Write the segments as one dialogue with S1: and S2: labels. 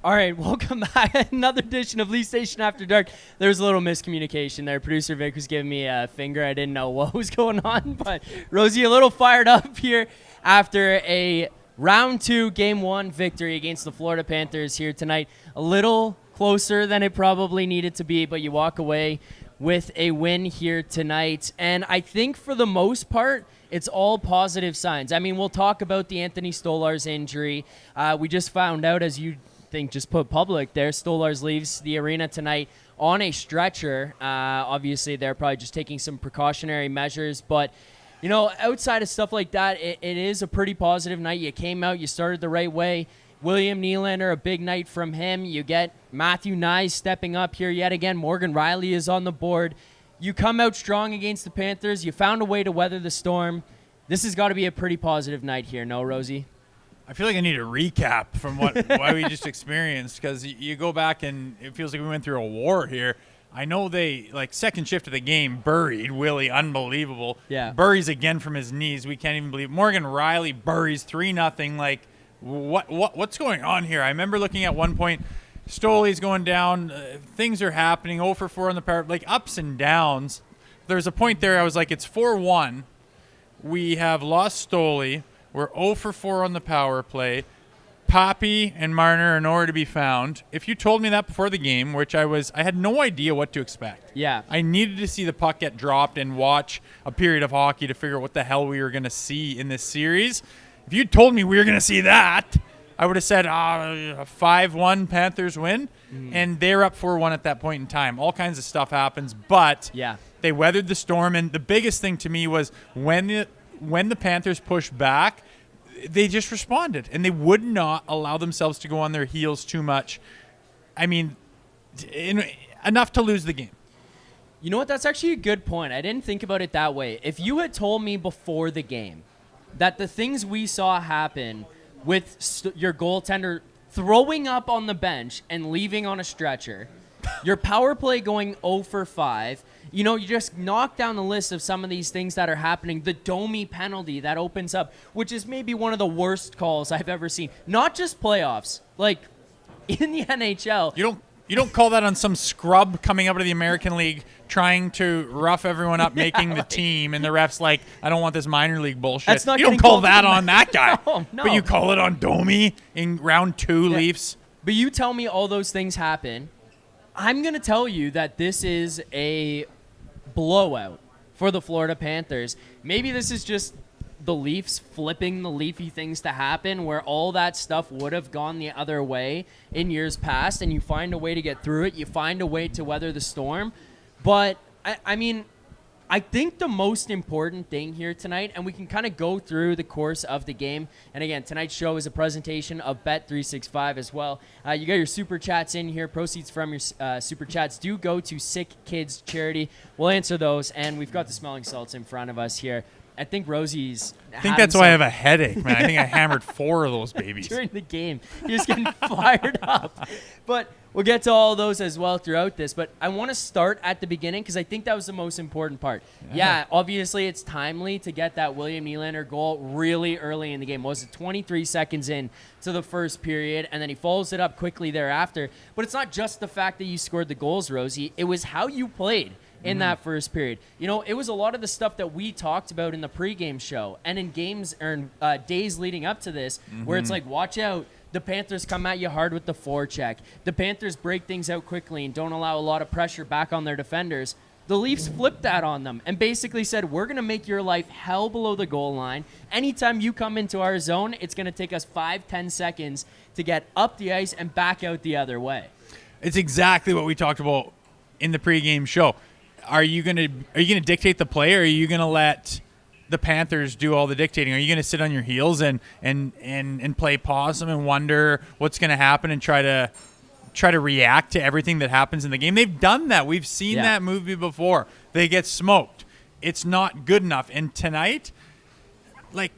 S1: All right, welcome back. Another edition of Leaf Station After Dark. There was a little miscommunication there. Producer Vic was giving me a finger. I didn't know what was going on, but Rosie a little fired up here after a round 2, game 1 victory against the Florida Panthers here tonight. A little closer than it probably needed to be, but you walk away with a win here tonight. And I think for the most part, it's all positive signs. I mean, we'll talk about the Anthony Stolarz injury. We just found out, as you think just put public there, Stolarz leaves the arena tonight on a stretcher. Obviously, they're probably just taking some precautionary measures. But, you know, outside of stuff like that, it is a pretty positive night. You came out, you started the right way. William Nylander, a big night from him. You get Matthew Nyes stepping up here yet again. Morgan Riley is on the board. You come out strong against the Panthers. You found a way to weather the storm. This has got to be a pretty positive night here, no, Rosie?
S2: I feel like I need a recap from what we just experienced, because you go back and it feels like we went through a war here. I know they, like, second shift of the game, buried Willie, unbelievable.
S1: Yeah.
S2: Buries again from his knees. We can't even believe. Morgan Riley buries 3-0. Like, what's going on here? I remember looking at one point, Stoley's going down. Things are happening. 0 for 4 on the power, like ups and downs. There's a point there I was like, it's 4-1. We have lost Stoley. We're 0 for 4 on the power play. Poppy and Marner are nowhere to be found. If you told me that before the game, which I had no idea what to expect.
S1: Yeah.
S2: I needed to see the puck get dropped and watch a period of hockey to figure out what the hell we were going to see in this series. If you told me we were going to see that, I would have said a 5-1 Panthers win, and they're up 4-1 at that point in time. All kinds of stuff happens, but they weathered the storm, and the biggest thing to me was when the Panthers pushed back, they just responded, and they would not allow themselves to go on their heels too much. I mean, enough to lose the game.
S1: You know what? That's actually a good point. I didn't think about it that way. If you had told me before the game that the things we saw happen with your goaltender throwing up on the bench and leaving on a stretcher, your power play going 0 for 5, you know, you just knock down the list of some of these things that are happening. The Domi penalty that opens up, which is maybe one of the worst calls I've ever seen. Not just playoffs, like in the NHL.
S2: You don't call that on some scrub coming up to the American League trying to rough everyone up, making the team, and the ref's like, I don't want this minor league bullshit.
S1: That's not
S2: you don't call that
S1: called
S2: on that guy.
S1: No.
S2: But you call it on Domi in round 2 Leafs.
S1: But you tell me all those things happen. I'm going to tell you that this is a blowout for the Florida Panthers. Maybe this is just the Leafs flipping the Leafy things to happen, where all that stuff would have gone the other way in years past, and you find a way to get through it. You find a way to weather the storm. But, I mean, I think the most important thing here tonight, and we can kind of go through the course of the game, and again, tonight's show is a presentation of Bet365 as well. You got your super chats in here. Proceeds from your super chats do go to Sick Kids Charity. We'll answer those, and we've got the smelling salts in front of us here. I think Rosie's...
S2: I think that's why I have a headache, man. I think I hammered 4 of those babies.
S1: During the game. You're just getting fired up. But we'll get to all those as well throughout this. But I want to start at the beginning, because I think that was the most important part. Yeah, obviously it's timely to get that William Nylander goal really early in the game. Was it 23 seconds in to the first period, and then he follows it up quickly thereafter. But it's not just the fact that you scored the goals, Rosie. It was how you played in that first period. You know, it was a lot of the stuff that we talked about in the pregame show and in games or in, days leading up to this, where it's like, watch out. The Panthers come at you hard with the forecheck. The Panthers break things out quickly and don't allow a lot of pressure back on their defenders. The Leafs flipped that on them and basically said, we're going to make your life hell below the goal line. Anytime you come into our zone, it's going to take us 5-10 seconds to get up the ice and back out the other way.
S2: It's exactly what we talked about in the pregame show. Are you gonna dictate the play, or are you gonna let the Panthers do all the dictating? Are you gonna sit on your heels and play possum and wonder what's gonna happen and try to react to everything that happens in the game? They've done that. We've seen that movie before. They get smoked. It's not good enough. And tonight, like,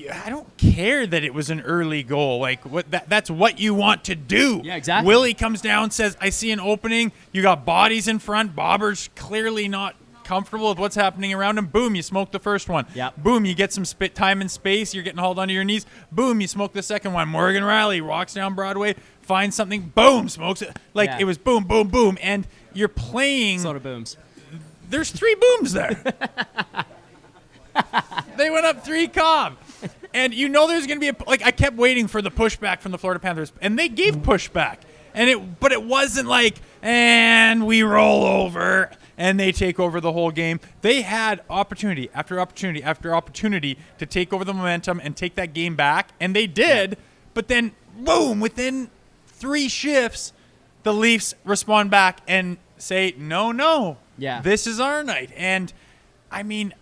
S2: I don't care that it was an early goal. Like, that's what you want to do.
S1: Yeah, exactly.
S2: Willie comes down, says, I see an opening. You got bodies in front. Bobber's clearly not comfortable with what's happening around him. Boom, you smoke the first one.
S1: Yep.
S2: Boom, you get some time and space. You're getting hauled onto your knees. Boom, you smoke the second one. Morgan Riley walks down Broadway, find something, boom, smokes it. Like it was boom, boom, boom, and you're playing.
S1: Soda booms.
S2: There's 3 booms there. They went up 3 cob. And you know there's going to be I kept waiting for the pushback from the Florida Panthers, and they gave pushback. But it wasn't like, and we roll over and they take over the whole game. They had opportunity after opportunity after opportunity to take over the momentum and take that game back, and they did. But then, boom, within 3 shifts, the Leafs respond back and say, no, this is our night. And, I mean,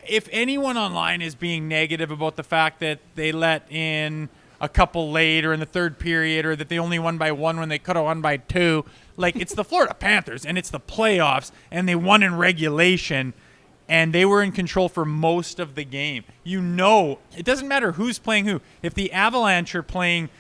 S2: if anyone online is being negative about the fact that they let in a couple late or in the third period, or that they only won by 1 when they could have won by 2, it's the Florida Panthers and it's the playoffs, and they won in regulation, and they were in control for most of the game. It doesn't matter who's playing who. If the Avalanche are playing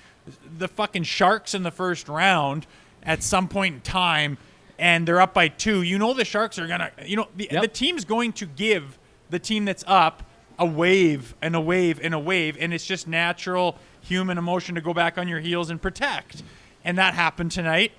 S2: the fucking Sharks in the first round at some point in time and they're up by 2, the Sharks are gonna, the team's going to give the team that's up a wave and a wave and a wave, and it's just natural human emotion to go back on your heels and protect. And that happened tonight,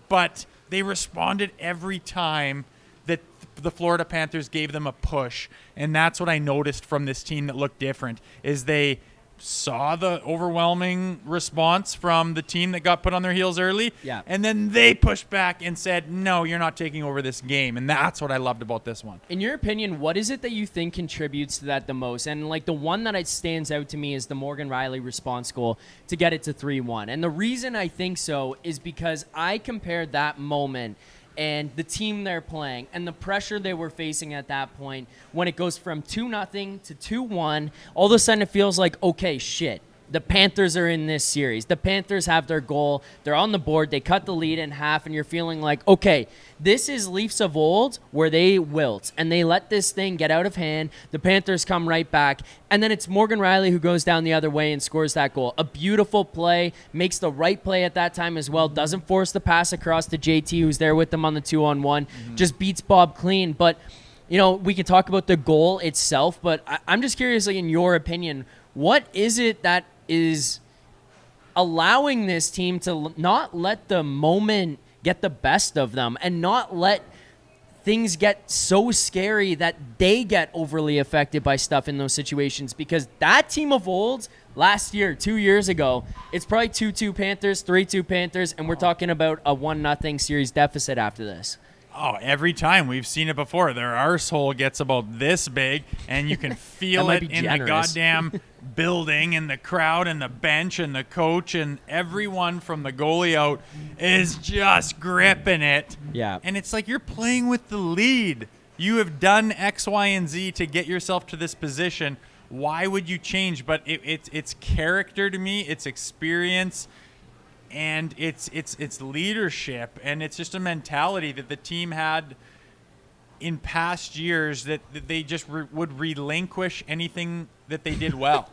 S2: but they responded every time that the Florida Panthers gave them a push. And that's what I noticed from this team that looked different, is they saw the overwhelming response from the team that got put on their heels early.
S1: Yeah.
S2: And then they pushed back and said, no, you're not taking over this game. And that's what I loved about this one.
S1: In your opinion, what is it that you think contributes to that the most? And the one that stands out to me is the Morgan Rielly response goal to get it to 3-1. And the reason I think so is because I compared that moment and the team they're playing and the pressure they were facing at that point when it goes from 2-0 to 2-1. All of a sudden it feels like, okay, shit, the Panthers are in this series. The Panthers have their goal. They're on the board. They cut the lead in half, and you're feeling like, okay, this is Leafs of old where they wilt and they let this thing get out of hand. The Panthers come right back, and then it's Morgan Rielly who goes down the other way and scores that goal. A beautiful play, makes the right play at that time as well, doesn't force the pass across to JT, who's there with them on the 2-on-1, just beats Bob clean. But, we can talk about the goal itself, but I'm just curious, in your opinion, what is it that is allowing this team to not let the moment get the best of them and not let things get so scary that they get overly affected by stuff in those situations? Because that team of old last year, 2 years ago, it's probably 2-2 Panthers, 3-2 Panthers, and we're talking about a 1-0 series deficit after this.
S2: Oh, every time. We've seen it before. Their arsehole gets about this big, and you can feel it in the goddamn building and the crowd and the bench and the coach, and everyone from the goalie out is just gripping it.
S1: Yeah.
S2: And it's like you're playing with the lead. You have done X, Y, and Z to get yourself to this position. Why would you change? But it's character to me. It's experience. And it's leadership, and it's just a mentality that the team had in past years that they just would relinquish anything that they did well.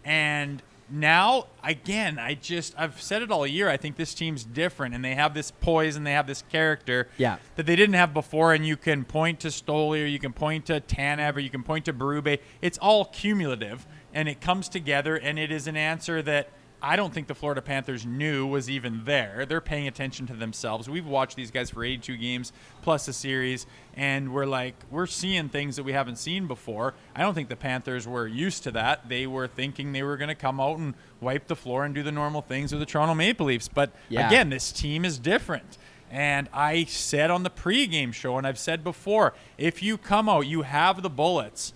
S2: And now, again, I've said it all year, I think this team's different, and they have this poise and they have this character that they didn't have before. And you can point to Stolarz, or you can point to Tanev, or you can point to Berube. It's all cumulative, and it comes together, and it is an answer that I don't think the Florida Panthers knew was even there. They're paying attention to themselves. We've watched these guys for 82 games plus a series, and we're seeing things that we haven't seen before. I don't think the Panthers were used to that. They were thinking they were going to come out and wipe the floor and do the normal things with the Toronto Maple Leafs. But again, this team is different. And I said on the pregame show, and I've said before, if you come out, you have the bullets,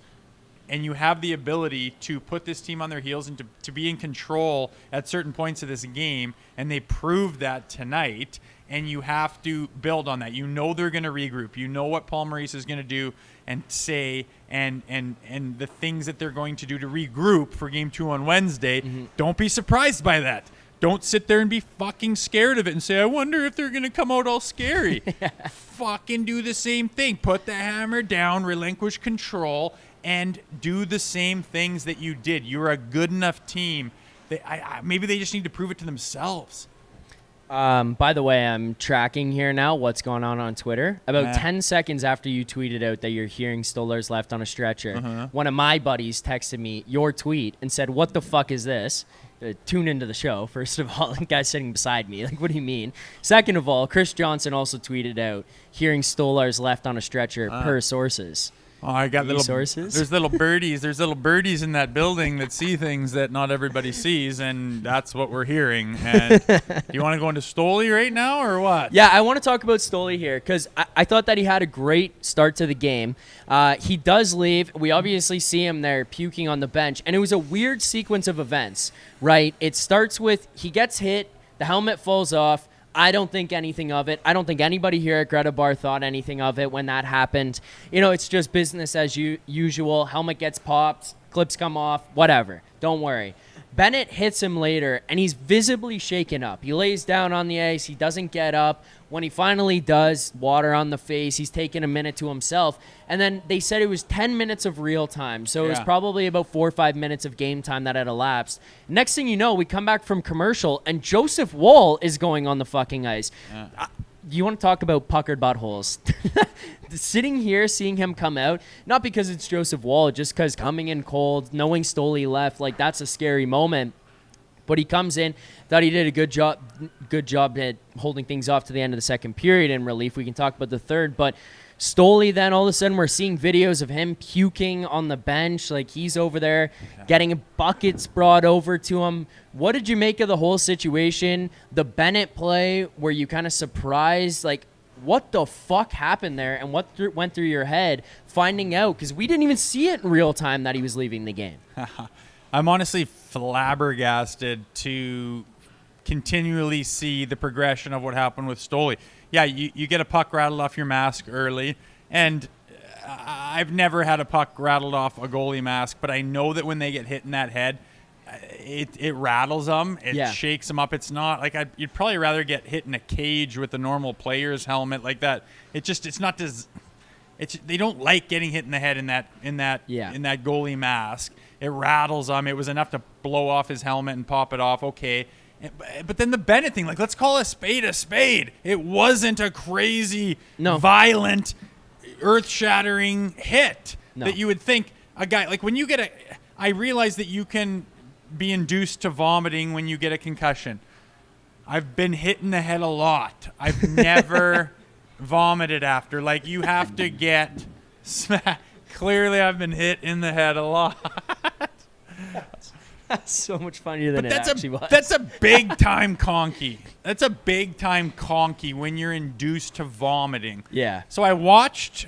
S2: and you have the ability to put this team on their heels and to be in control at certain points of this game, and they proved that tonight, and you have to build on that. You know they're going to regroup. You know what Paul Maurice is going to do and say, and the things that they're going to do to regroup for Game 2 on Wednesday. Don't be surprised by that. Don't sit there and be fucking scared of it and say, I wonder if they're going to come out all scary. Fucking do the same thing. Put the hammer down, relinquish control, and do the same things that you did. You're a good enough team. Maybe they just need to prove it to themselves.
S1: By the way, I'm tracking here now what's going on Twitter. About 10 seconds after you tweeted out that you're hearing Stolarz left on a stretcher, one of my buddies texted me your tweet and said, what the fuck is this? tune into the show, first of all. The guy sitting beside me. Like, what do you mean? Second of all, Chris Johnson also tweeted out, hearing Stolarz left on a stretcher per sources.
S2: Oh, I got little
S1: sources.
S2: There's little birdies. There's little birdies in that building that see things that not everybody sees, and that's what we're hearing. And do you want to go into Stoli right now, or what?
S1: Yeah, I want to talk about Stoli here because I thought that he had a great start to the game. He does leave. We obviously see him there puking on the bench, and it was a weird sequence of events, right? It starts with he gets hit, the helmet falls off. I don't think anything of it. I don't think anybody here at Greta Bar thought anything of it when that happened. You know, it's just business as usual. Helmet gets popped, clips come off, whatever. Don't worry. Bennett hits him later, and he's visibly shaken up. He lays down on the ice. He doesn't get up. When he finally does, water on the face. He's taking a minute to himself. And then they said it was 10 minutes of real time. So it was probably about 4 or 5 minutes of game time that had elapsed. Next thing you know, we come back from commercial, and Joseph Woll is going on the fucking ice. You want to talk about puckered buttholes? Sitting here, seeing him come out, not because it's Joseph Woll, just because coming in cold, knowing Stoli left, like that's a scary moment. But he comes in, thought he did a good job at holding things off to the end of the second period in relief. We can talk about the third, but Stoli, then all of a sudden we're seeing videos of him puking on the bench, like he's over there getting buckets brought over to him. What did you make of the whole situation? The Bennett play, were you kind of surprised? Like, what the fuck happened there, and what went through your head finding out? Because we didn't even see it in real time that he was leaving the game.
S2: I'm honestly flabbergasted to continually see the progression of what happened with Stoli. Yeah, you get a puck rattled off your mask early, and I've never had a puck rattled off a goalie mask, but I know that when they get hit in that head, it rattles them. It shakes them up. It's not like you'd probably rather get hit in a cage with a normal player's helmet like that. It's not as they don't like getting hit in the head in that goalie mask. It rattles them. It was enough to blow off his helmet and pop it off. Okay. But then the Bennett thing, like, let's call a spade a spade. It wasn't a crazy, violent, earth-shattering hit that you would think a guy, like when you get I realize that you can be induced to vomiting when you get a concussion. I've been hit in the head a lot. I've never vomited after. Like, you have to get smacked. Clearly, I've been hit in the head a lot.
S1: That's so much funnier than actually was.
S2: That's a big-time conky. That's a big-time conky when you're induced to vomiting.
S1: Yeah.
S2: So I watched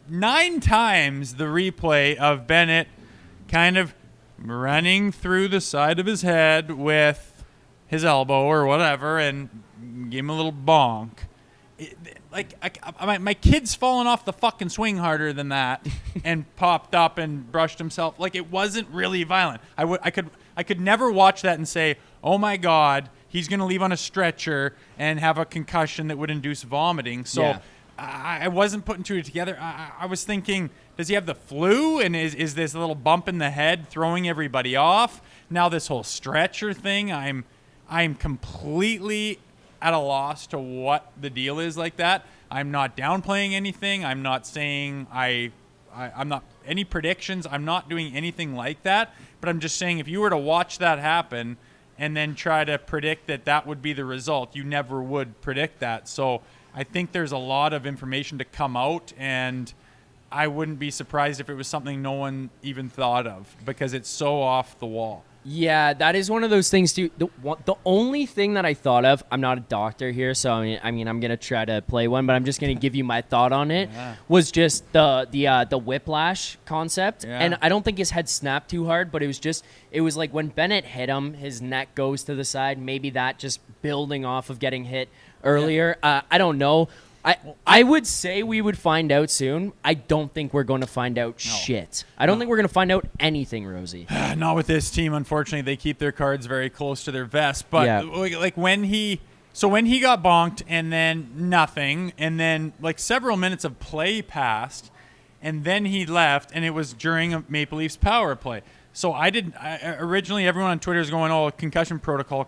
S2: 9 times the replay of Bennett kind of running through the side of his head with his elbow or whatever and gave him a little bonk. My kid's fallen off the fucking swing harder than that and popped up and brushed himself. Like, it wasn't really violent. I could never watch that and say, oh my God, he's going to leave on a stretcher and have a concussion that would induce vomiting. So I wasn't putting two together. I was thinking, does he have the flu? And is this little bump in the head throwing everybody off? Now this whole stretcher thing, I'm completely at a loss to what the deal is like that. I'm not downplaying anything. I'm not saying I'm not any predictions. I'm not doing anything like that. But I'm just saying, if you were to watch that happen and then try to predict that would be the result, you never would predict that. So I think there's a lot of information to come out, and I wouldn't be surprised if it was something no one even thought of because it's so off the wall.
S1: Yeah, that is one of those things too. The only thing that I thought of, I'm not a doctor here, so I mean I'm gonna try to play one, but I'm just gonna give you my thought on it. Was just the whiplash concept, and I don't think his head snapped too hard, but it was like when Bennett hit him, his neck goes to the side. Maybe that just building off of getting hit earlier. I don't know. I would say we would find out soon. I don't think we're going to find out shit. I don't think we're going to find out anything, Rosie.
S2: Not with this team, unfortunately. They keep their cards very close to their vest. But like when he got bonked and then nothing, and then like several minutes of play passed, and then he left, and it was during a Maple Leafs power play. So originally everyone on Twitter is going, oh, concussion protocol.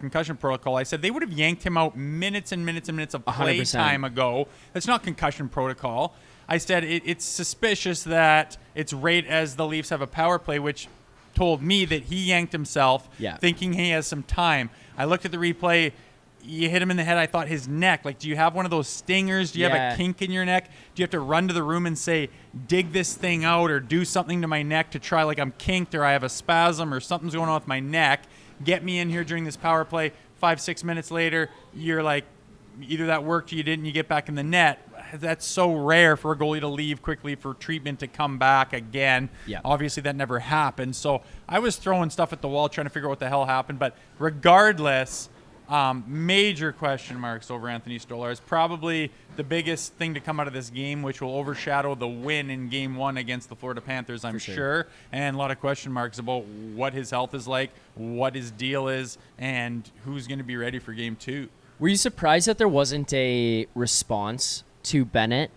S2: I said they would have yanked him out minutes and minutes and minutes of play
S1: 100%.
S2: time ago. That's not concussion protocol. I said it's suspicious that it's right as the Leafs have a power play, which told me that he yanked himself thinking he has some time. I looked at the replay. You hit him in the head. I thought his neck. Like, do you have one of those stingers? Do you have a kink in your neck? Do you have to run to the room and say, dig this thing out or do something to my neck to try, like I'm kinked or I have a spasm or something's going on with my neck? Get me in here during this power play. 5-6 minutes later, you're like, either that worked or you didn't, you get back in the net. That's so rare for a goalie to leave quickly for treatment to come back again. Obviously, that never happened. So I was throwing stuff at the wall trying to figure out what the hell happened. But regardless, major question marks over Anthony Stolarz. Probably the biggest thing to come out of this game, which will overshadow the win in Game 1 against the Florida Panthers, I'm sure. And a lot of question marks about what his health is like, what his deal is, and who's going to be ready for Game 2.
S1: Were you surprised that there wasn't a response to Bennett?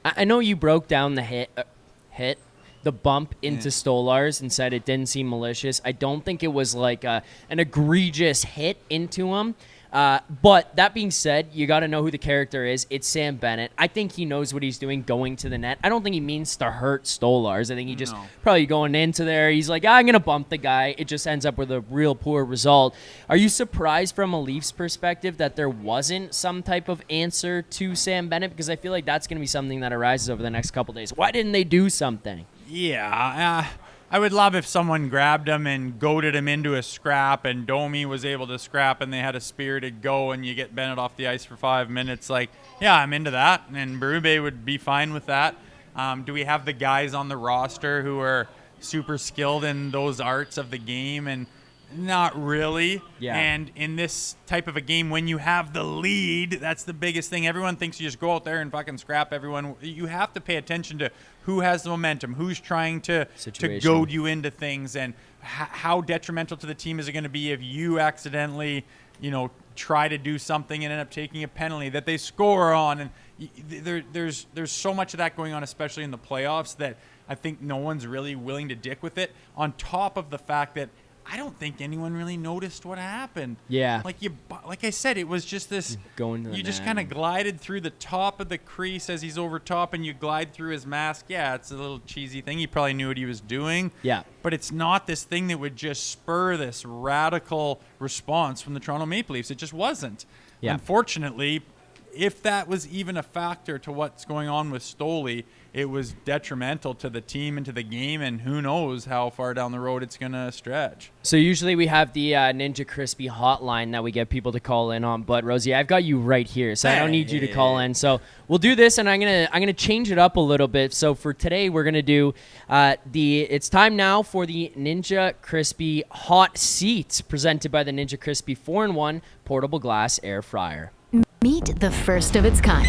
S1: I know you broke down the hit, the bump into Stolarz and said it didn't seem malicious. I don't think it was like an egregious hit into him. But that being said, you got to know who the character is. It's Sam Bennett. I think he knows what he's doing going to the net. I don't think he means to hurt Stolarz. I think he just probably going into there. He's like, I'm going to bump the guy. It just ends up with a real poor result. Are you surprised from a Leafs perspective that there wasn't some type of answer to Sam Bennett? Because I feel like that's going to be something that arises over the next couple days. Why didn't they do something?
S2: Yeah, I would love if someone grabbed him and goaded him into a scrap and Domi was able to scrap and they had a spirited go and you get Bennett off the ice for 5 minutes. Like, yeah, I'm into that. And Berube would be fine with that. Do we have the guys on the roster who are super skilled in those arts of the game? And not really. And in this type of a game, when you have the lead, that's the biggest thing. Everyone thinks you just go out there and fucking scrap everyone. You have to pay attention to who has the momentum, who's trying to goad you into things, and how detrimental to the team is it going to be if you accidentally, try to do something and end up taking a penalty that they score on. And there's so much of that going on, especially in the playoffs, that I think no one's really willing to dick with it, on top of the fact that I don't think anyone really noticed what happened. Like I said, it was just this. You just kind of glided through the top of the crease as he's over top, and you glide through his mask. Yeah, it's a little cheesy thing. He probably knew what he was doing. But it's not this thing that would just spur this radical response from the Toronto Maple Leafs. It just wasn't. Unfortunately, if that was even a factor to what's going on with Stoli, it was detrimental to the team and to the game, and who knows how far down the road it's going to stretch.
S1: So usually we have the Ninja Crispy hotline that we get people to call in on, but Rosie, I've got you right here, so I don't need you to call in. So we'll do this, and I'm gonna change it up a little bit. So for today, we're gonna do it's time now for the Ninja Crispy Hot Seats, presented by the Ninja Crispy 4-in-1 Portable Glass Air Fryer.
S3: Meet the first of its kind.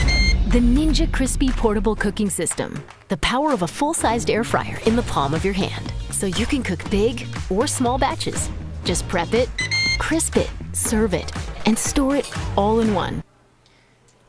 S3: The Ninja Crispy Portable Cooking System. The power of a full-sized air fryer in the palm of your hand. So you can cook big or small batches. Just prep it, crisp it, serve it, and store it all in one.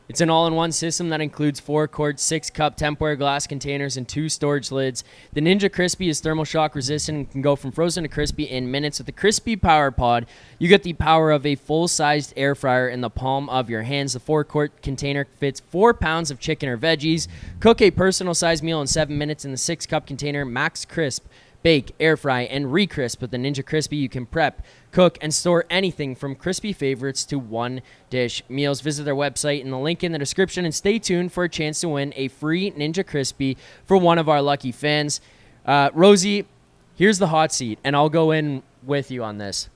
S1: It's an all-in-one system that includes 4-quart, 6-cup Tupperware glass containers and 2 storage lids. The Ninja Crispy is thermal shock resistant and can go from frozen to crispy in minutes. With the Crispy Power Pod, you get the power of a full-sized air fryer in the palm of your hands. The 4-quart container fits 4 pounds of chicken or veggies. Cook a personal-sized meal in 7 minutes in the 6-cup container. Max Crisp. Bake, air fry, and re-crisp. With the Ninja Crispy, you can prep, cook, and store anything from crispy favorites to one-dish meals. Visit their website in the link in the description, and stay tuned for a chance to win a free Ninja Crispy for one of our lucky fans. Rosie, here's the hot seat, and I'll go in with you on this.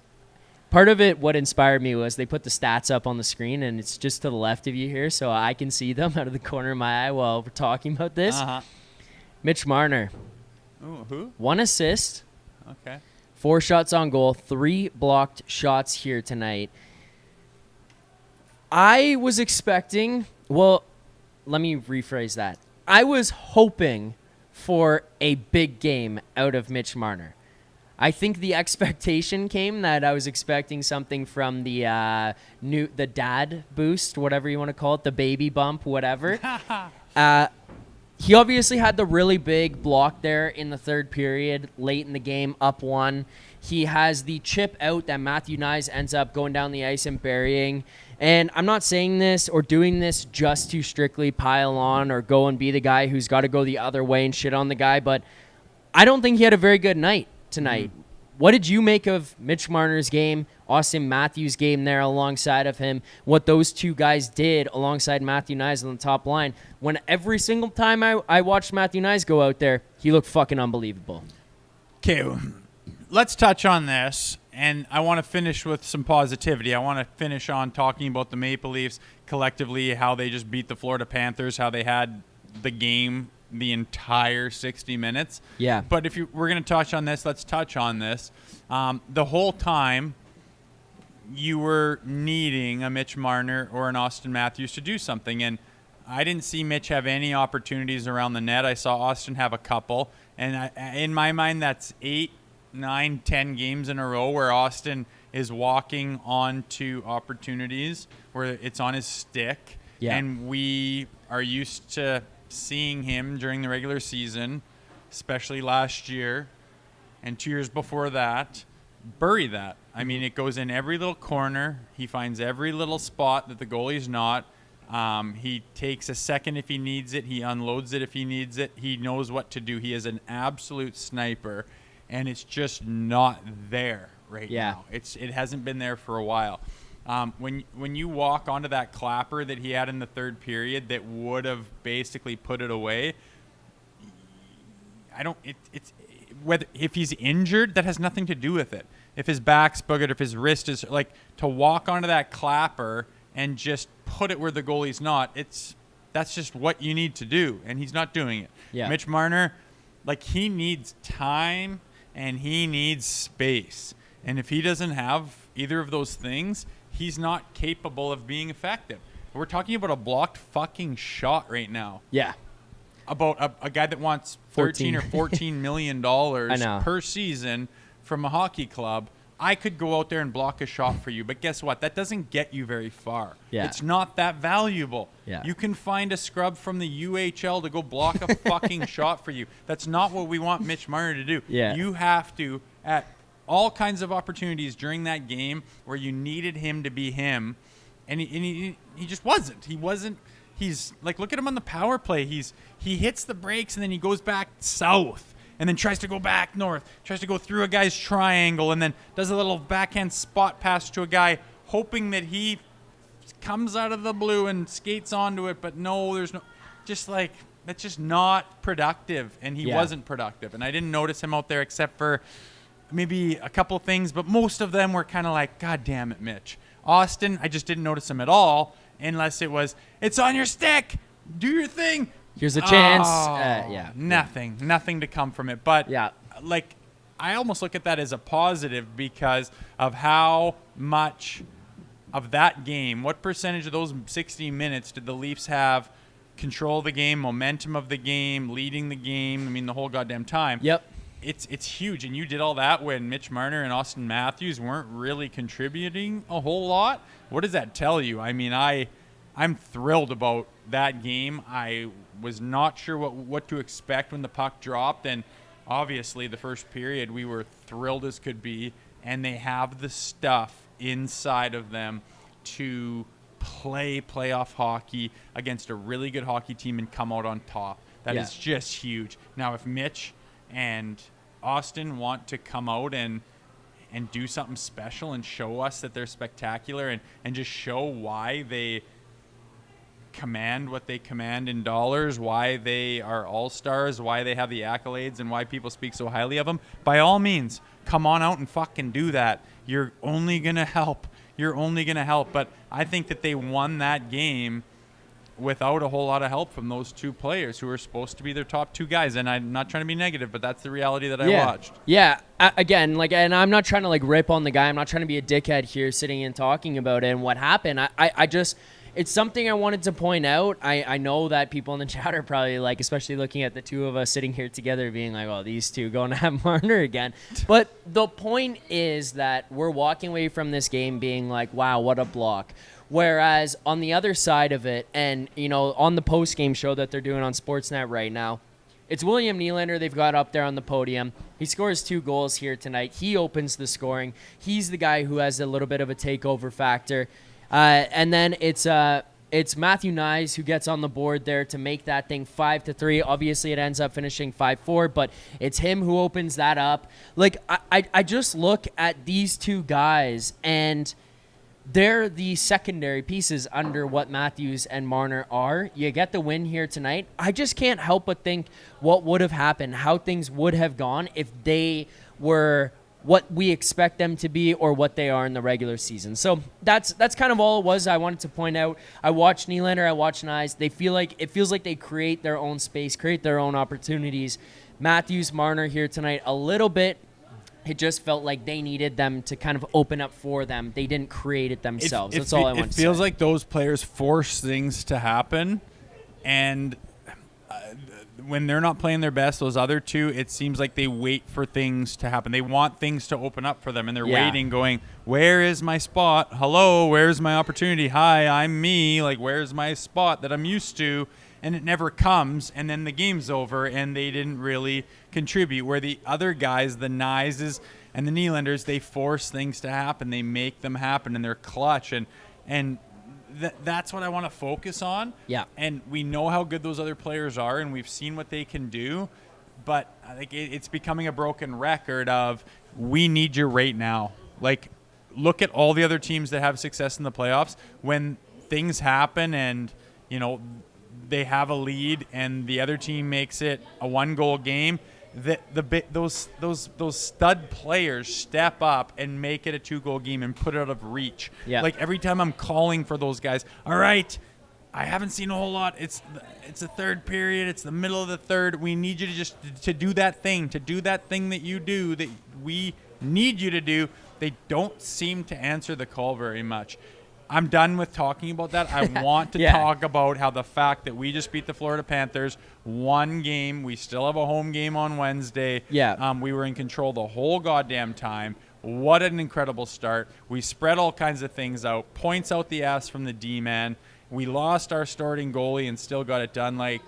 S1: Part of it, what inspired me, was they put the stats up on the screen, and it's just to the left of you here, so I can see them out of the corner of my eye while we're talking about this. Mitch Marner.
S2: Ooh, who?
S1: 1 assist.
S2: Okay.
S1: 4 shots on goal, 3 blocked shots here tonight. I was expecting, well, let me rephrase that. I was hoping for a big game out of Mitch Marner. I think the expectation came that I was expecting something from the dad boost, whatever you want to call it, the baby bump, whatever. He obviously had the really big block there in the third period, late in the game, up 1. He has the chip out that Matthew Nyes ends up going down the ice and burying. And I'm not saying this or doing this just to strictly pile on or go and be the guy who's got to go the other way and shit on the guy, but I don't think he had a very good night tonight. what did you make of Mitch Marner's game, Austin Matthews' game there alongside of him, what those two guys did alongside Matthew Nyes on the top line, when every single time I watched Matthew Nyes go out there, he looked fucking unbelievable.
S2: Okay, let's touch on this, and I want to finish with some positivity. I want to finish on talking about the Maple Leafs collectively, how they just beat the Florida Panthers, how they had the game the entire 60 minutes.
S1: Yeah.
S2: But if we're going to touch on this, let's touch on this. The whole time, you were needing a Mitch Marner or an Austin Matthews to do something, and I didn't see Mitch have any opportunities around the net. I saw Austin have a couple, and in my mind, that's 8, 9, 10 games in a row where Austin is walking onto opportunities where it's on his stick, and we are used to seeing him during the regular season, especially last year and 2 years before that, bury that. I mean, it goes in every little corner. He finds every little spot that the goalie's not. He takes a second if he needs it. He unloads it if he needs it. He knows what to do. He is an absolute sniper, and it's just not there right now. It hasn't been there for a while. When you walk onto that clapper that he had in the third period that would have basically put it away, if he's injured, that has nothing to do with it. If his back's boogered, if his wrist is to walk onto that clapper and just put it where the goalie's not, that's just what you need to do, and he's not doing it.
S1: Yeah.
S2: Mitch Marner, he needs time and he needs space, and if he doesn't have either of those things, he's not capable of being effective. We're talking about a blocked fucking shot right now.
S1: Yeah.
S2: About a guy that wants $13 or $14 million per season from a hockey club. I could go out there and block a shot for you, but guess what? That doesn't get you very far.
S1: Yeah.
S2: It's not that valuable.
S1: Yeah.
S2: You can find a scrub from the UHL to go block a fucking shot for you. That's not what we want Mitch Marner to do.
S1: Yeah.
S2: You have to, at all kinds of opportunities during that game where you needed him to be him, and he just wasn't. He wasn't. He's look at him on the power play. He hits the brakes and then he goes back south and then tries to go back north, tries to go through a guy's triangle and then does a little backhand spot pass to a guy, hoping that he comes out of the blue and skates onto it. But no, there's no, that's just not productive, and he wasn't productive. And I didn't notice him out there except for maybe a couple things, but most of them were kind of God damn it, Mitch. Austin, I just didn't notice him at all, unless it was, it's on your stick, do your thing.
S1: Here's a chance.
S2: Nothing to come from it. But I almost look at that as a positive because of how much of that game, what percentage of those 60 minutes did the Leafs have control of the game, momentum of the game, leading the game, I mean the whole goddamn time.
S1: Yep.
S2: It's huge, and you did all that when Mitch Marner and Austin Matthews weren't really contributing a whole lot. What does that tell you? I mean, I'm thrilled about that game. I was not sure what to expect when the puck dropped, and obviously the first period we were thrilled as could be, and they have the stuff inside of them to play playoff hockey against a really good hockey team and come out on top. That is just huge. Now, if Mitch and Austin want to come out and do something special and show us that they're spectacular and just show why they command what they command in dollars, why they are all-stars, why they have the accolades, and why people speak so highly of them, by all means, come on out and fucking do that. You're only going to help. But I think that they won that game without a whole lot of help from those two players who are supposed to be their top two guys. And I'm not trying to be negative, but that's the reality that I watched.
S1: Yeah. Again, and I'm not trying to rip on the guy. I'm not trying to be a dickhead here sitting and talking about it and what happened. I just, it's something I wanted to point out. I know that people in the chat are probably especially looking at the two of us sitting here together being oh, these two going to have Marner again. But the point is that we're walking away from this game being wow, what a block. Whereas on the other side of it, and, on the post-game show that they're doing on Sportsnet right now, it's William Nylander they've got up there on the podium. He scores 2 goals here tonight. He opens the scoring. He's the guy who has a little bit of a takeover factor. And then it's It's Matthew Nyes who gets on the board there to make that thing 5-3. Obviously, it ends up finishing 5-4, but it's him who opens that up. Like, I just look at these two guys, and they're the secondary pieces under what Matthews and Marner are. You get the win here tonight. I just can't help but think what would have happened, how things would have gone if they were what we expect them to be or what they are in the regular season. So that's kind of all it was. I wanted to point out, I watched Nylander, I watched Nyes. It feels like they create their own space, create their own opportunities. Matthews, Marner here tonight a little bit. It just felt like they needed them to kind of open up for them. They didn't create it themselves. That's all I want to say.
S2: It feels like those players force things to happen, and when they're not playing their best, those other two, it seems like they wait for things to happen. They want things to open up for them, and they're waiting, going, where is my spot? Hello, where's my opportunity? Hi, I'm me. Like, where's my spot that I'm used to? And it never comes, and then the game's over, and they didn't really contribute. Where the other guys, the Nyes and the Nylanders, they force things to happen. They make them happen, and they're clutch. And that's what I want to focus on.
S1: Yeah.
S2: And we know how good those other players are, and we've seen what they can do. But I think it's becoming a broken record of, we need you right now. Like, look at all the other teams that have success in the playoffs. When things happen and, they have a lead and the other team makes it a 1-goal game, those stud players step up and make it a 2-goal game and put it out of reach.
S1: Yeah.
S2: Like, every time I'm calling for those guys, all right, I haven't seen a whole lot. It's the third period. It's the middle of the third. We need you to just to do that thing that you do, that we need you to do. They don't seem to answer the call very much. I'm done with talking about that. I want to talk about how the fact that we just beat the Florida Panthers, one game, we still have a home game on Wednesday.
S1: Yeah.
S2: We were in control the whole goddamn time. What an incredible start. We spread all kinds of things out, points out the ass from the D-man. We lost our starting goalie and still got it done. Like,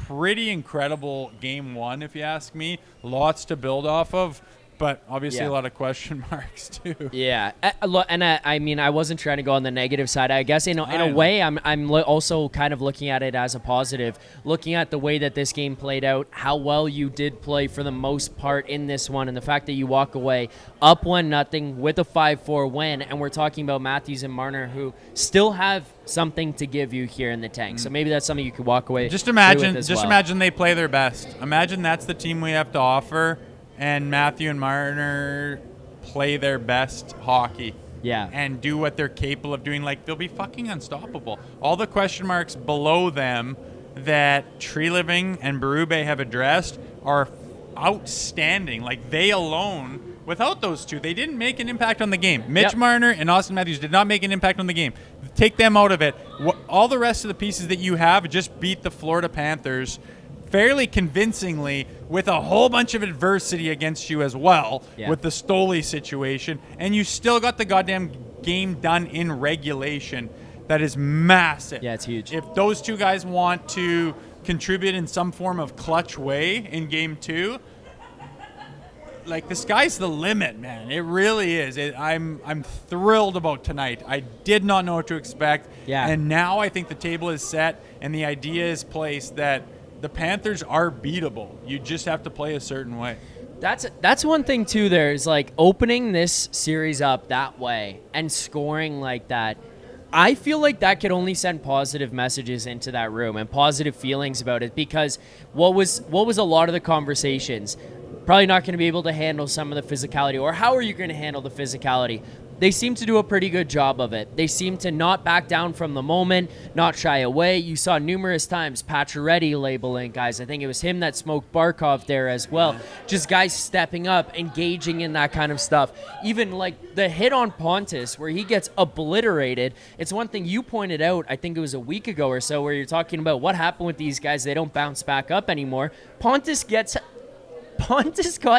S2: pretty incredible game one, if you ask me. Lots to build off of. But obviously a lot of question marks too.
S1: Yeah, and I mean, I wasn't trying to go on the negative side. I guess in a way, I'm also kind of looking at it as a positive, looking at the way that this game played out, how well you did play for the most part in this one, and the fact that you walk away up 1-0 with a 5-4 win, and we're talking about Matthews and Marner, who still have something to give you here in the tank. So maybe that's something you could walk away.
S2: Just imagine they play their best. Imagine that's the team we have to offer. And Matthew and Marner play their best hockey.
S1: Yeah.
S2: And do what they're capable of doing. Like, they'll be fucking unstoppable. All the question marks below them that Tree Living and Berube have addressed are outstanding. Like, they alone, without those two, they didn't make an impact on the game. Mitch Marner and Austin Matthews did not make an impact on the game. Take them out of it. All the rest of the pieces that you have just beat the Florida Panthers fairly convincingly, with a whole bunch of adversity against you as well, with the Stolarz situation, and you still got the goddamn game done in regulation. That is massive.
S1: Yeah, it's huge.
S2: If those two guys want to contribute in some form of clutch way in game two, like, the sky's the limit, man. It really is. I'm thrilled about tonight. I did not know what to expect.
S1: Yeah.
S2: And now I think the table is set and the idea is placed that the Panthers are beatable. You just have to play a certain way.
S1: That's one thing too. There is, like, opening this series up that way and scoring like that. I feel like that could only send positive messages into that room and positive feelings about it, because what was a lot of the conversations? Probably not going to be able to handle some of the physicality, or how are you going to handle the physicality? They seem to do a pretty good job of it. They seem to not back down from the moment, not shy away. You saw numerous times Pacioretty labeling guys. I think it was him that smoked Barkov there as well. Just guys stepping up, engaging in that kind of stuff. Even like the hit on Pontus where he gets obliterated. It's one thing you pointed out, I think it was a week ago or so, where you're talking about what happened with these guys. They don't bounce back up anymore. Pontus got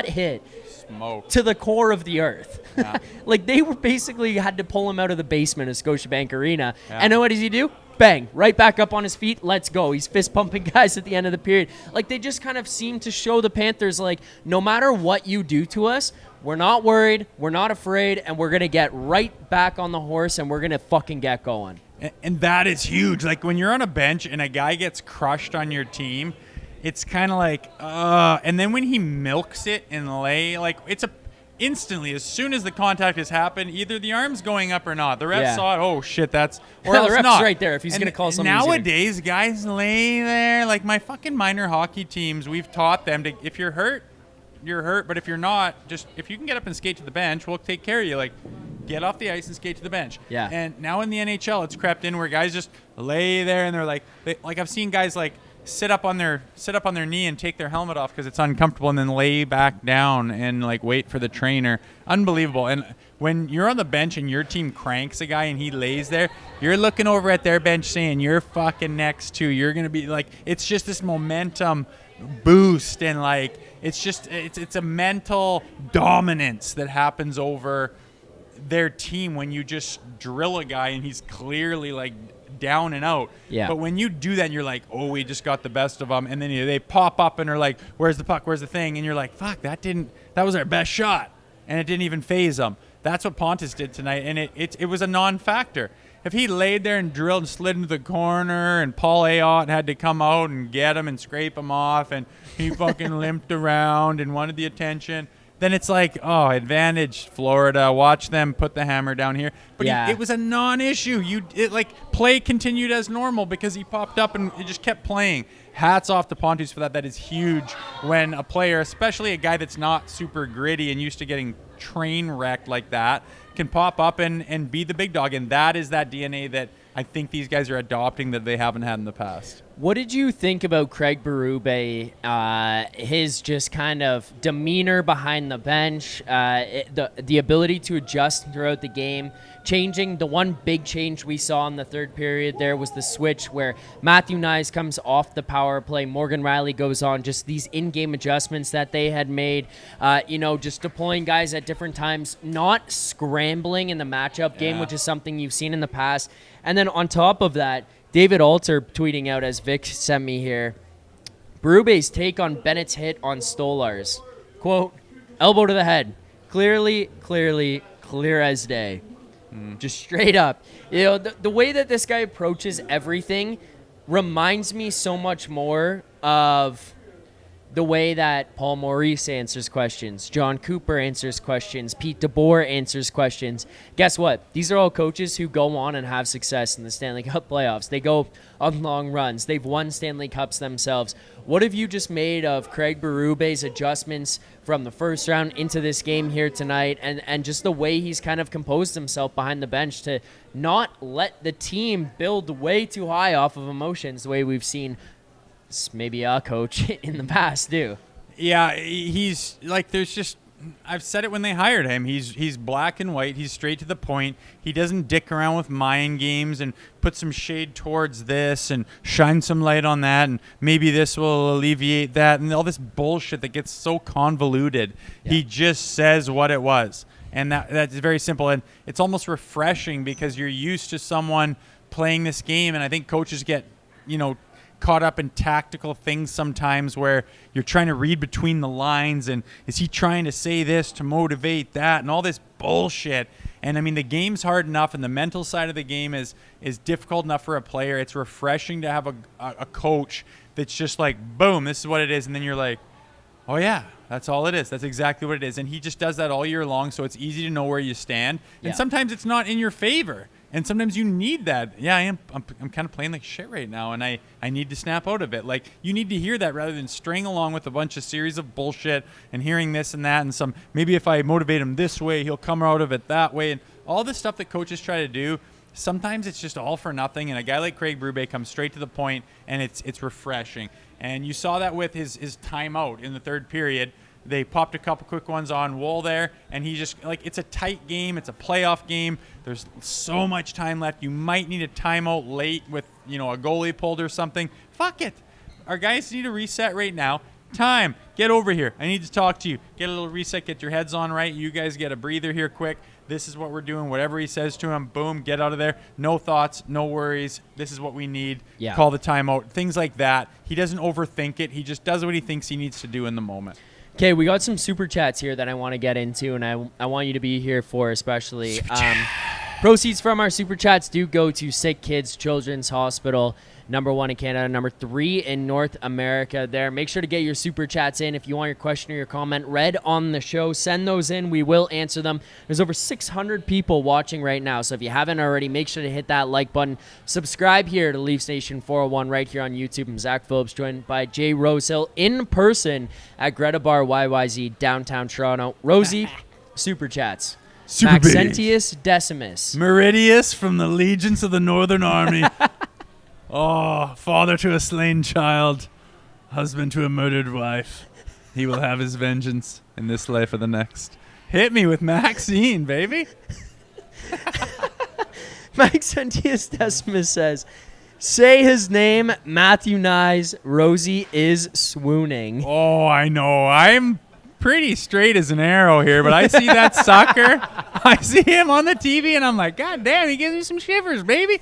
S1: hit.
S2: Smoked
S1: to the core of the earth.
S2: Yeah.
S1: Like, they were basically had to pull him out of the basement of Scotiabank Arena. Yeah. And what does he do? Bang, right back up on his feet. Let's go. He's fist pumping guys at the end of the period. Like, they just kind of seem to show the Panthers, like, no matter what you do to us, we're not worried, we're not afraid, and we're going to get right back on the horse and we're going to fucking get going.
S2: And that is huge. Like when you're on a bench and a guy gets crushed on your team, it's kind of like, and then when he milks it and instantly, as soon as the contact has happened, either the arm's going up or not. The ref saw it. Oh shit, or
S1: the
S2: else
S1: ref's
S2: not.
S1: right there if he's going to call something.
S2: Nowadays, guys lay there. Like my fucking minor hockey teams, we've taught them to, if you're hurt, you're hurt. But if you're not, just if you can get up and skate to the bench, we'll take care of you. Like, get off the ice and skate to the bench.
S1: Yeah.
S2: And now in the NHL, it's crept in where guys just lay there and they're like I've seen guys like sit up on their knee and take their helmet off because it's uncomfortable, and then lay back down and like wait for the trainer. Unbelievable. And when you're on the bench and your team cranks a guy and he lays there, you're looking over at their bench saying, you're fucking next too. You're gonna be like, it's just this momentum boost, and like it's a mental dominance that happens over their team when you just drill a guy and he's clearly like down and out.
S1: Yeah.
S2: But when you do that and you're like, oh, we just got the best of them, and then they pop up and are like, where's the puck, where's the thing, and you're like, fuck, that was our best shot, and it didn't even phase them. That's what Pontus did tonight, and it was a non-factor. If he laid there and drilled and slid into the corner and Paul Ayotte had to come out and get him and scrape him off, and he fucking limped around and wanted the attention, then it's like, oh, advantage Florida. Watch them put the hammer down here. But it was a non-issue. Play continued as normal because he popped up and it just kept playing. Hats off to Pontus for that. That is huge when a player, especially a guy that's not super gritty and used to getting train wrecked like that, can pop up and be the big dog. And that is that DNA that I think these guys are adopting that they haven't had in the past.
S1: What did you think about Craig Berube, his just kind of demeanor behind the bench, the ability to adjust throughout the game, changing? The one big change we saw in the third period there was the switch where Matthew Nyes comes off the power play, Morgan Riley goes on, just these in-game adjustments that they had made, just deploying guys at different times, not scrambling in the matchup game, which is something you've seen in the past. And then on top of that, David Alter tweeting out, as Vic sent me here, Berube's take on Bennett's hit on Stolarz. Quote, elbow to the head. Clear as day. Just straight up. The way that this guy approaches everything reminds me so much more of the way that Paul Maurice answers questions, John Cooper answers questions, Pete DeBoer answers questions. Guess what? These are all coaches who go on and have success in the Stanley Cup playoffs. They go on long runs. They've won Stanley Cups themselves. What have you just made of Craig Berube's adjustments from the first round into this game here tonight, and just the way he's kind of composed himself behind the bench to not let the team build way too high off of emotions the way we've seen maybe a coach in the past do?
S2: Yeah, he's like, I've said it when they hired him. He's black and white. He's straight to the point. He doesn't dick around with mind games and put some shade towards this and shine some light on that, and maybe this will alleviate that, and all this bullshit that gets so convoluted. Yeah. He just says what it was, and that's very simple. And it's almost refreshing because you're used to someone playing this game, and I think coaches get, caught up in tactical things sometimes where you're trying to read between the lines, and is he trying to say this to motivate that and all this bullshit. And I mean, the game's hard enough, and the mental side of the game is difficult enough for a player. It's refreshing to have a coach that's just like, boom, this is what it is, and then you're like, oh yeah, that's all it is. That's exactly what it is. And he just does that all year long, so it's easy to know where you stand. And sometimes it's not in your favor. And sometimes you need that. Yeah, I'm kind of playing like shit right now, and I need to snap out of it. Like, you need to hear that rather than string along with a bunch of series of bullshit and hearing this and that, and some, maybe if I motivate him this way, he'll come out of it that way. And all the stuff that coaches try to do, sometimes it's just all for nothing. And a guy like Craig Berube comes straight to the point, and it's refreshing. And you saw that with his timeout in the third period. They popped a couple quick ones on Woll there, and he just, like, it's a tight game. It's a playoff game. There's so much time left. You might need a timeout late with, a goalie pulled or something. Fuck it. Our guys need a reset right now. Time. Get over here. I need to talk to you. Get a little reset. Get your heads on right. You guys get a breather here quick. This is what we're doing. Whatever he says to him, boom, get out of there. No thoughts, no worries. This is what we need. Yeah. Call the timeout. Things like that. He doesn't overthink it. He just does what he thinks he needs to do in the moment.
S1: Okay, we got some super chats here that I want to get into, and I want you to be here for, especially. Proceeds from our super chats do go to Sick Kids Children's Hospital, #1 in Canada, #3 in North America there. Make sure to get your super chats in if you want your question or your comment read on the show. Send those in. We will answer them. There's over 600 people watching right now, so if you haven't already, make sure to hit that like button. Subscribe here to Leafs Nation 401 right here on YouTube. I'm Zack Phillips, joined by Jay Rosehill in person at Greta Bar YYZ, downtown Toronto. Rosie, super chats.
S4: Super big.
S1: Maxentius Decimus.
S4: Meridius from the legions of the Northern Army. Oh, father to a slain child, husband to a murdered wife. He will have his vengeance in this life or the next. Hit me with Maxine, baby.
S1: Maxentius Decimus says, say his name, Matthew Nyes. Rosie is swooning.
S2: Oh, I know. I'm pretty straight as an arrow here, but I see that sucker. I see him on the TV, and I'm like, God damn, he gives me some shivers, baby.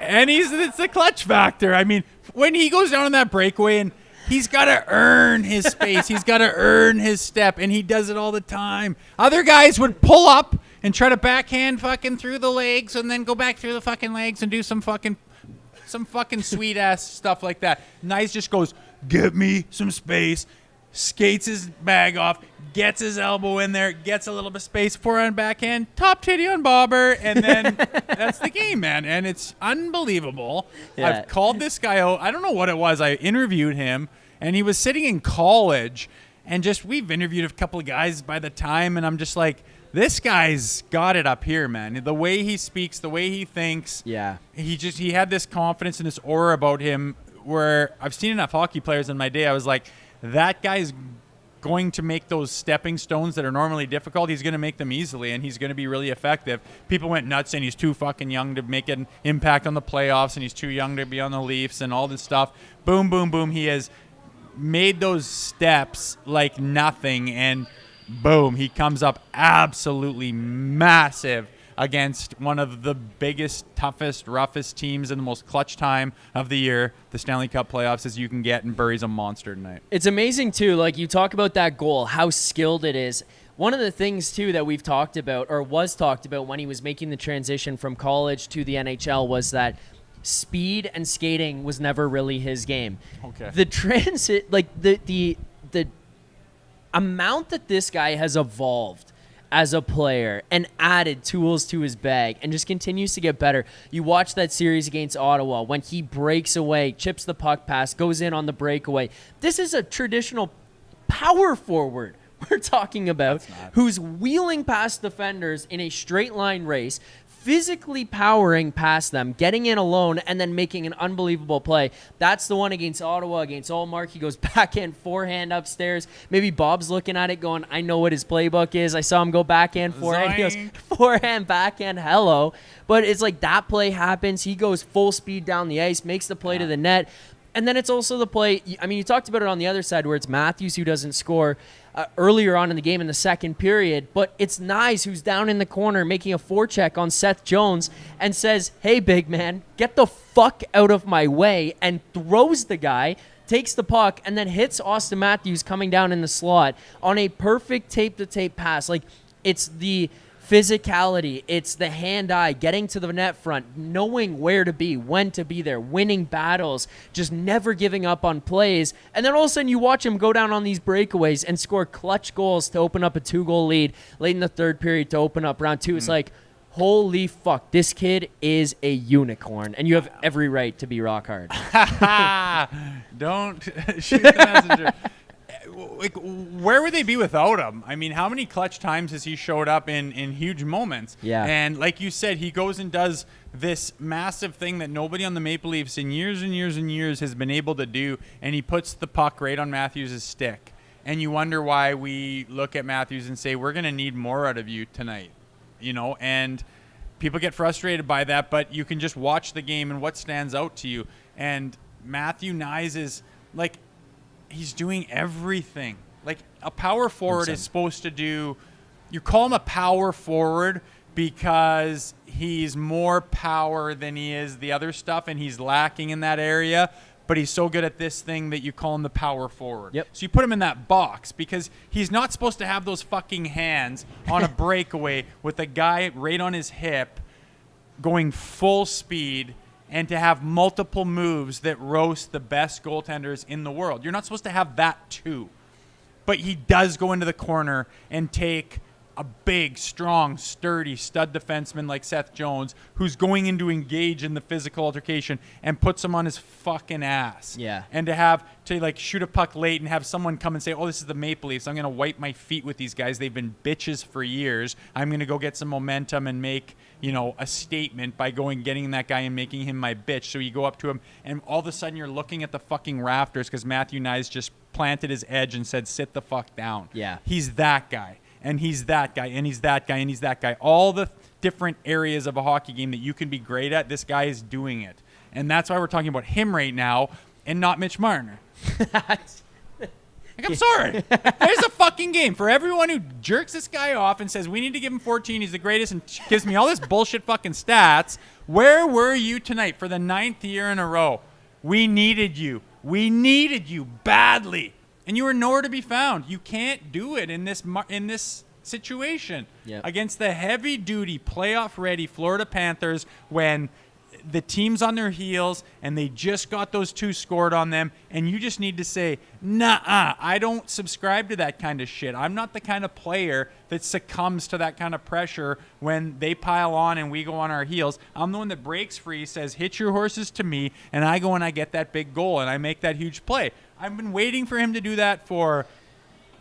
S2: And it's the clutch factor. I mean, when he goes down on that breakaway, and he's got to earn his space. He's got to earn his step, and he does it all the time. Other guys would pull up and try to backhand fucking through the legs and then go back through the fucking legs and do some fucking sweet-ass stuff like that. Nice just goes, get me some space, skates his bag off, gets his elbow in there, gets a little bit of space, forehand, backhand, top titty on bobber, and then that's the game, man. And it's unbelievable.
S1: Yeah.
S2: I've called this guy out. I don't know what it was. I interviewed him, and he was sitting in college, and we've interviewed a couple of guys by the time, and I'm just like, this guy's got it up here, man. The way he speaks, the way he thinks.
S1: Yeah.
S2: He had this confidence and this aura about him where I've seen enough hockey players in my day. I was like, that guy's going to make those stepping stones that are normally difficult. He's going to make them easily, and he's going to be really effective. People went nuts saying he's too fucking young to make an impact on the playoffs, and he's too young to be on the Leafs and all this stuff. Boom, boom, boom. He has made those steps like nothing, and boom, he comes up absolutely massive against one of the biggest, toughest, roughest teams in the most clutch time of the year, the Stanley Cup playoffs, as you can get, and buries a monster tonight.
S1: It's amazing, too. Like, you talk about that goal, how skilled it is. One of the things, too, that we've talked about, or was talked about when he was making the transition from college to the NHL, was that speed and skating was never really his game.
S2: Okay.
S1: The transit, like, the amount that this guy has evolved as a player and added tools to his bag and just continues to get better. You watch that series against Ottawa when he breaks away, chips the puck pass, goes in on the breakaway. This is a traditional power forward we're talking about, who's wheeling past defenders in a straight line race, physically powering past them, getting in alone, and then making an unbelievable play. That's the one against Ottawa, against Allmark. He goes backhand, forehand upstairs. Maybe Bob's looking at it going, I know what his playbook is. I saw him go backhand, forehand. He goes, forehand, backhand, hello. But it's like that play happens. He goes full speed down the ice, makes the play to the net. And then it's also the play, I mean, you talked about it on the other side where it's Matthews who doesn't score earlier on in the game in the second period, but it's Nyes who's down in the corner making a forecheck on Seth Jones and says, hey, big man, get the fuck out of my way, and throws the guy, takes the puck, and then hits Austin Matthews coming down in the slot on a perfect tape-to-tape pass. Like, it's the physicality, it's the hand-eye, getting to the net front, knowing where to be, when to be there, winning battles, just never giving up on plays. And then all of a sudden you watch him go down on these breakaways and score clutch goals to open up a 2-goal lead late in the third period to open up round 2. It's like, holy fuck, this kid is a unicorn, and you have every right to be rock hard.
S2: Don't shoot the messenger. Like, where would they be without him? I mean, how many clutch times has he showed up in huge moments?
S1: Yeah.
S2: And like you said, he goes and does this massive thing that nobody on the Maple Leafs in years and years and years has been able to do, and he puts the puck right on Matthews' stick. And you wonder why we look at Matthews and say, we're going to need more out of you tonight, you know? And people get frustrated by that, but you can just watch the game and what stands out to you. And Matthew Nyes is, like, he's doing everything. Like, a power forward is supposed to do, you call him a power forward because he's more power than he is the other stuff, and he's lacking in that area. but he's so good at this thing that you call him the power forward.
S1: Yep.
S2: So you put him in that box because he's not supposed to have those fucking hands on a breakaway with a guy right on his hip going full speed and to have multiple moves that roast the best goaltenders in the world. You're not supposed to have that too. But he does go into the corner and take a big, strong, sturdy stud defenseman like Seth Jones, who's going in to engage in the physical altercation and puts him on his fucking ass.
S1: Yeah.
S2: And to have to like shoot a puck late and have someone come and say, oh, this is the Maple Leafs. I'm going to wipe my feet with these guys. They've been bitches for years. I'm going to go get some momentum and make, a statement by getting that guy and making him my bitch. So you go up to him and all of a sudden you're looking at the fucking rafters because Matthew Knies just planted his edge and said, sit the fuck down.
S1: Yeah.
S2: He's that guy. And he's that guy, and he's that guy, and he's that guy. All the different areas of a hockey game that you can be great at, this guy is doing it. And that's why we're talking about him right now and not Mitch Marner. I'm sorry. There's a fucking game. For everyone who jerks this guy off and says, we need to give him 14, he's the greatest, and gives me all this bullshit fucking stats, where were you tonight for the 9th year in a row? We needed you. We needed you badly. And you were nowhere to be found. You can't do it in this situation against the heavy-duty, playoff-ready Florida Panthers when the team's on their heels and they just got those 2 scored on them, and you just need to say, nah, I don't subscribe to that kind of shit. I'm not the kind of player that succumbs to that kind of pressure when they pile on and we go on our heels. I'm the one that breaks free, says, hit your horses to me, and I go and I get that big goal and I make that huge play. I've been waiting for him to do that for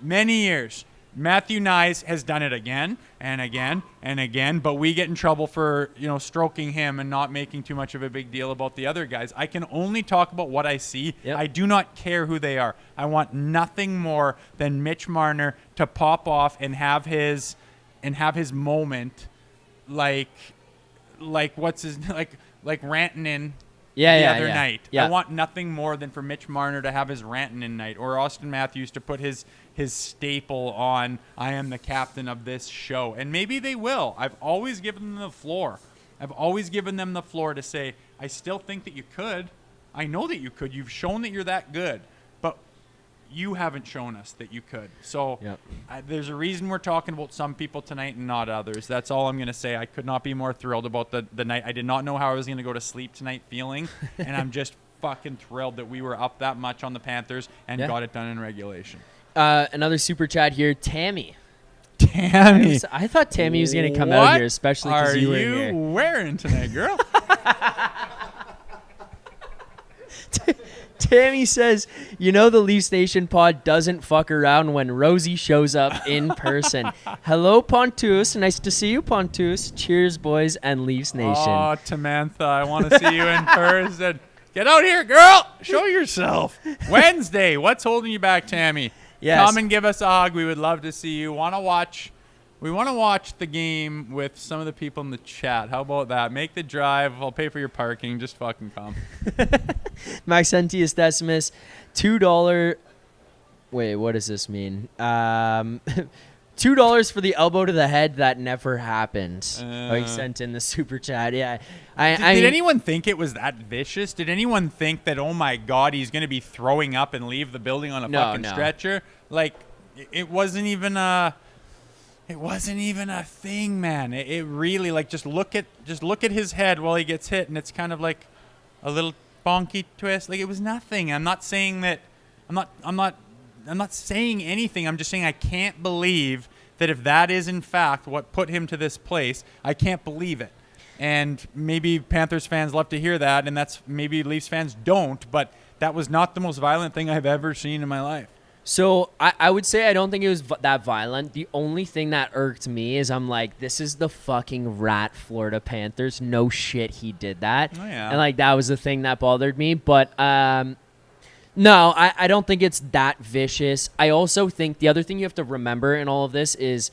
S2: many years. Matthew Knies has done it again and again and again, but we get in trouble for, stroking him and not making too much of a big deal about the other guys. I can only talk about what I see. Yep. I do not care who they are. I want nothing more than Mitch Marner to pop off and have his moment like Rantanen the other night.
S1: Yeah.
S2: I want nothing more than for Mitch Marner to have his Rantanen night, or Austin Matthews to put his staple on, I am the captain of this show. And maybe they will. I've always given them the floor. I've always given them the floor to say, I still think that you could. I know that you could. You've shown that you're that good. But you haven't shown us that you could. So there's a reason we're talking about some people tonight and not others. That's all I'm going to say. I could not be more thrilled about the night. I did not know how I was going to go to sleep tonight feeling, and I'm just fucking thrilled that we were up that much on the Panthers and got it done in regulation.
S1: Another super chat here. Tammy. I thought Tammy was going to come out here, especially because you were here.
S2: What are you wearing tonight, girl?
S1: Tammy says, the Leafs Nation pod doesn't fuck around when Rosie shows up in person. Hello, Pontus. Nice to see you, Pontus. Cheers, boys, and Leafs Nation.
S2: Oh, Tamantha, I want to see you in person. Get out here, girl. Show yourself. Wednesday. What's holding you back, Tammy?
S1: Yes.
S2: Come and give us a hug. We would love to see you. We want to watch the game with some of the people in the chat. How about that? Make the drive. I'll pay for your parking. Just fucking come.
S1: Maxentius Decimus, $2. Wait, what does this mean? $2 for the elbow to the head that never happened. He sent in the super chat. Yeah.
S2: Did anyone think it was that vicious? Did anyone think that, oh my God, he's going to be throwing up and leave the building on a fucking stretcher? Like, it wasn't even a thing, man. It really, like, just look at his head while he gets hit, and it's kind of like a little bonky twist. Like, it was nothing. I'm not saying that. I'm not saying anything. I'm just saying I can't believe that if that is in fact what put him to this place, I can't believe it. And maybe Panthers fans love to hear that, and that's maybe Leafs fans don't, but that was not the most violent thing I've ever seen in my life.
S1: So I would say I don't think it was that violent. The only thing that irked me is I'm like, this is the fucking rat Florida Panthers. No shit, he did that.
S2: Oh, yeah.
S1: And like that was the thing that bothered me. But no, I don't think it's that vicious. I also think the other thing you have to remember in all of this is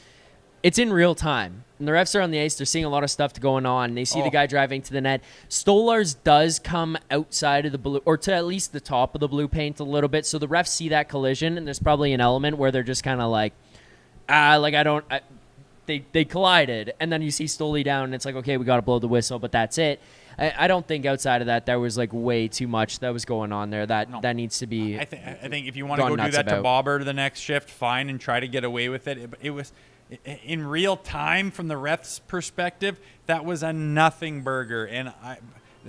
S1: it's in real time. And the refs are on the ice. They're seeing a lot of stuff going on. They see the guy driving to the net. Stolarz does come outside of the blue, or to at least the top of the blue paint a little bit. So the refs see that collision, and there's probably an element where they're just kind of like, they collided, and then you see Stoli down, and it's like, okay, we got to blow the whistle, but that's it. I don't think outside of that there was like way too much that was going on there that needs to be.
S2: I think if you want to go do that to Bobber the next shift, fine, and try to get away with it. It was in real time from the ref's perspective. That was a nothing burger, and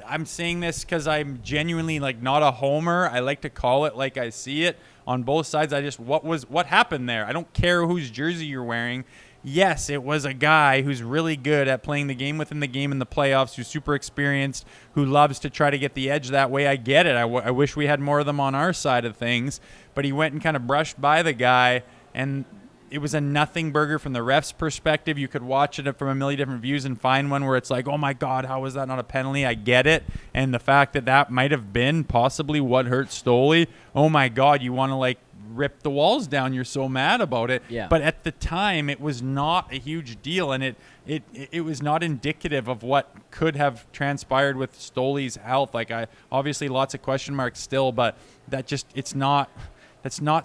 S2: I'm saying this because I'm genuinely like not a homer. I like to call it like I see it on both sides. What happened there? I don't care whose jersey you're wearing. Yes, it was a guy who's really good at playing the game within the game in the playoffs, who's super experienced, who loves to try to get the edge that way. I get it. I wish we had more of them on our side of things. But he went and kind of brushed by the guy, and it was a nothing burger from the ref's perspective. You could watch it from a million different views and find one where it's like, oh, my God, how was that not a penalty? I get it. And the fact that might have been possibly what hurt Stoli, oh, my God, you want to, like, rip the walls down. You're so mad about it.
S1: Yeah.
S2: But at the time, it was not a huge deal, and it was not indicative of what could have transpired with Stoli's health. Like, obviously lots of question marks still, but that's not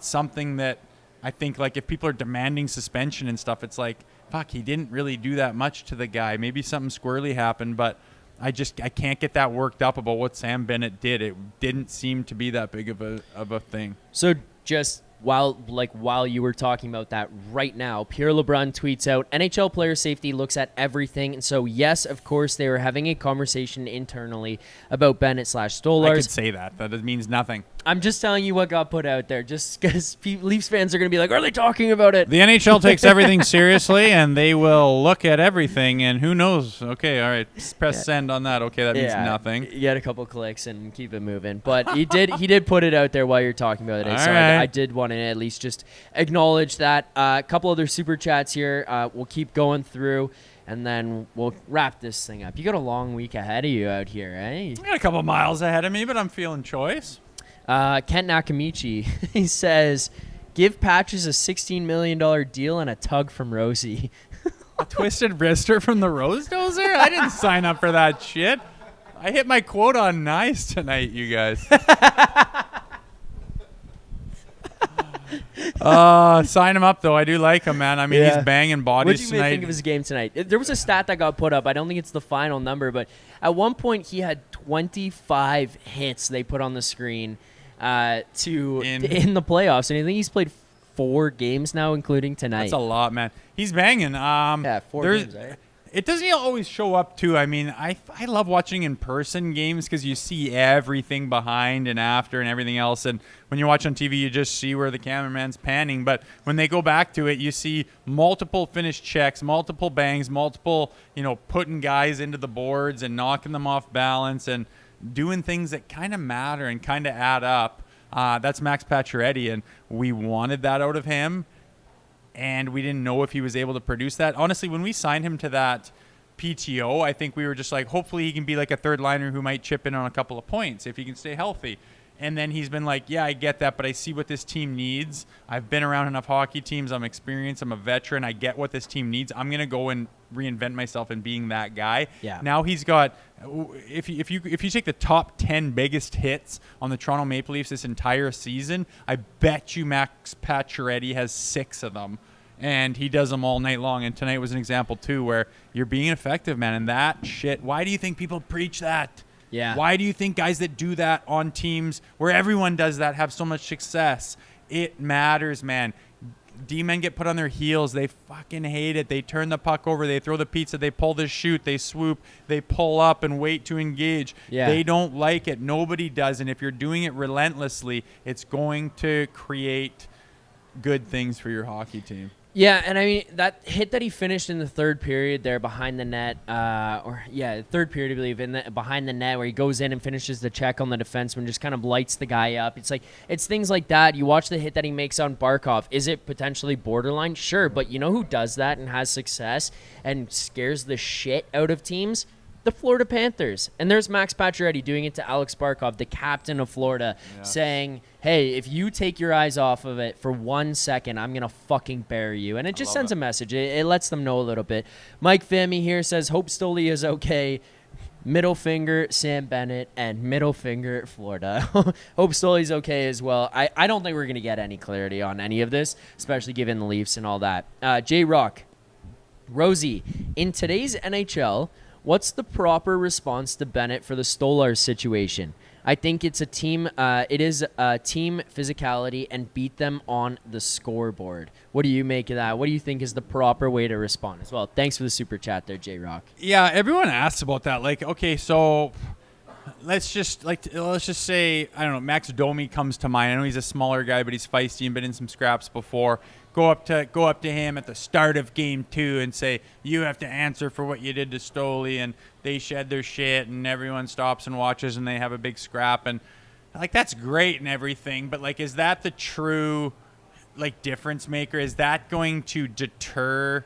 S2: something that I think, like, if people are demanding suspension and stuff, it's like, fuck, he didn't really do that much to the guy. Maybe something squirrely happened, but I can't get that worked up about what Sam Bennett did. It didn't seem to be that big of a thing.
S1: So just while you were talking about that right now, Pierre LeBrun tweets out, NHL player safety looks at everything. And so, yes, of course, they were having a conversation internally about Bennett/Stolarz.
S2: I could say that. That means nothing.
S1: I'm just telling you what got put out there, just because Leafs fans are going to be like, are they talking about it?
S2: The NHL takes everything seriously, and they will look at everything, and who knows? Okay, all right, press send on that. Okay, that means nothing.
S1: You get a couple clicks and keep it moving. But he did put it out there while you're talking about it.
S2: All
S1: So
S2: right.
S1: I did want to at least just acknowledge that. A couple other super chats here. We'll keep going through, and then we'll wrap this thing up. You got a long week ahead of you out here, eh?
S2: I got a couple miles ahead of me, but I'm feeling choice.
S1: Kent Nakamichi, he says, give Patches a $16 million deal and a tug from Rosie.
S2: A twisted wrister from the Rose Dozer? I didn't sign up for that shit. I hit my quote on nice tonight, you guys. Sign him up, though. I do like him, man. I mean, he's banging bodies
S1: What do you
S2: tonight.
S1: think of his game tonight? There was a stat that got put up. I don't think it's the final number, but at one point he had 25 hits they put on the screen in the playoffs. And I think he's played 4 games now, including tonight.
S2: That's a lot, man. He's banging.
S1: 4 games, right?
S2: It doesn't always show up, too. I mean, I love watching in-person games because you see everything behind and after and everything else. And when you watch on TV, you just see where the cameraman's panning. But when they go back to it, you see multiple finished checks, multiple bangs, multiple, putting guys into the boards and knocking them off balance and doing things that kind of matter and kind of add up. That's Max Pacioretty, and we wanted that out of him. And we didn't know if he was able to produce that. Honestly, when we signed him to that PTO, I think we were just like, hopefully he can be like a third liner who might chip in on a couple of points if he can stay healthy. And then he's been like, yeah, I get that, but I see what this team needs. I've been around enough hockey teams. I'm experienced. I'm a veteran. I get what this team needs. I'm going to go and reinvent myself in being that guy.
S1: Yeah.
S2: Now he's got, if you take the top 10 biggest hits on the Toronto Maple Leafs this entire season, I bet you Max Pacioretty has 6 of them. And he does them all night long. And tonight was an example, too, where you're being effective, man. And that shit, why do you think people preach that?
S1: Yeah.
S2: Why do you think guys that do that on teams where everyone does that have so much success? It matters, man. D-men get put on their heels. They fucking hate it. They turn the puck over. They throw the pizza. They pull the shoot. They swoop. They pull up and wait to engage.
S1: Yeah.
S2: They don't like it. Nobody does. And if you're doing it relentlessly, it's going to create good things for your hockey team.
S1: Yeah, and I mean, that hit that he finished in the third period there behind the net, third period, I believe, behind the net where he goes in and finishes the check on the defenseman, just kind of lights the guy up. It's things like that. You watch the hit that he makes on Barkov. Is it potentially borderline? Sure, but you know who does that and has success and scares the shit out of teams? The Florida Panthers. And there's Max Pacioretty doing it to Alex Barkov, the captain of Florida, saying, hey, if you take your eyes off of it for 1 second, I'm going to fucking bury you. And it just sends a message. It lets them know a little bit. Mike Fami here says, hope Stoli is okay. Middle finger, Sam Bennett, and middle finger, Florida. Hope Stoli's okay as well. I don't think we're going to get any clarity on any of this, especially given the Leafs and all that. J-Rock. Rosie, in today's NHL, what's the proper response to Bennett for the Stolarz situation? I think it's it is a team physicality and beat them on the scoreboard. What do you make of that? What do you think is the proper way to respond as well? Thanks for the super chat there, J-Rock.
S2: Yeah, everyone asks about that. Like, okay, so let's just say, I don't know, Max Domi comes to mind. I know he's a smaller guy, but he's feisty and been in some scraps before. Go up to him at the start of game 2 and say, you have to answer for what you did to Stoli, and they shed their shit, and everyone stops and watches, and they have a big scrap, and like that's great and everything, but like, is that the true like difference maker? Is that going to deter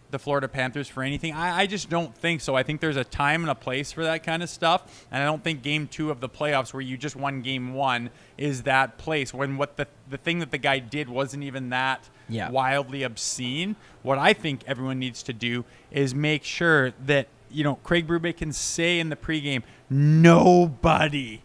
S2: the Florida Panthers for anything? I just don't think so. I think there's a time and a place for that kind of stuff, and I don't think game 2 of the playoffs, where you just won game 1, is that place when what the thing that the guy did wasn't even that wildly obscene. What I think everyone needs to do is make sure that, you know, Craig Berube can say in the pregame, nobody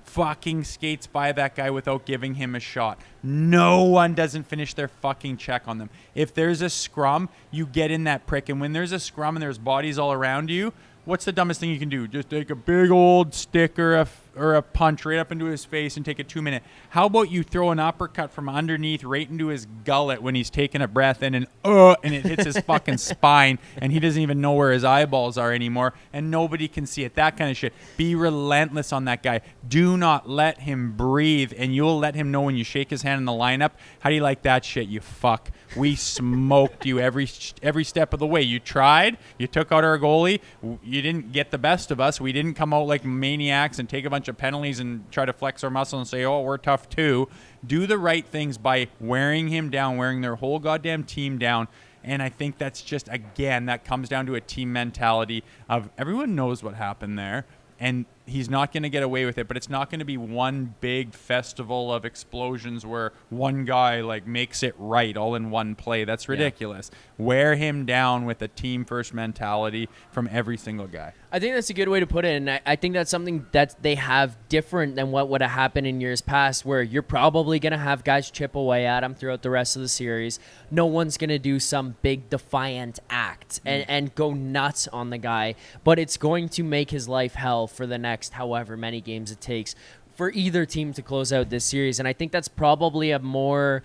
S2: fucking skates by that guy without giving him a shot. No one doesn't finish their fucking check on them. If there's a scrum, you get in that prick. And when there's a scrum and there's bodies all around you, what's the dumbest thing you can do? Just take a big old stick or a punch right up into his face and take a 2-minute. How about you throw an uppercut from underneath right into his gullet when he's taking a breath in, and it hits his fucking spine, and he doesn't even know where his eyeballs are anymore, and nobody can see it. That kind of shit. Be relentless on that guy. Do not let him breathe, and you'll let him know when you shake his hand in the lineup. How do you like that shit, you fuck? We smoked you every step of the way. You tried. You took out our goalie. You didn't get the best of us. We didn't come out like maniacs and take a bunch of penalties and try to flex our muscle and say, oh, we're tough too. Do the right things by wearing him down, wearing their whole goddamn team down. And I think that's just, again, that comes down to a team mentality of everyone knows what happened there. And he's not going to get away with it, but it's not going to be one big festival of explosions where one guy like makes it right all in one play. That's ridiculous. Yeah. Wear him down with a team first mentality from every single guy. I
S1: think that's a good way to put it, and I think that's something that they have different than what would have happened in years past, where you're probably going to have guys chip away at him throughout the rest of the series. No one's going to do some big defiant act and go nuts on the guy, but it's going to make his life hell for the next however many games it takes for either team to close out this series. And I think that's probably a more,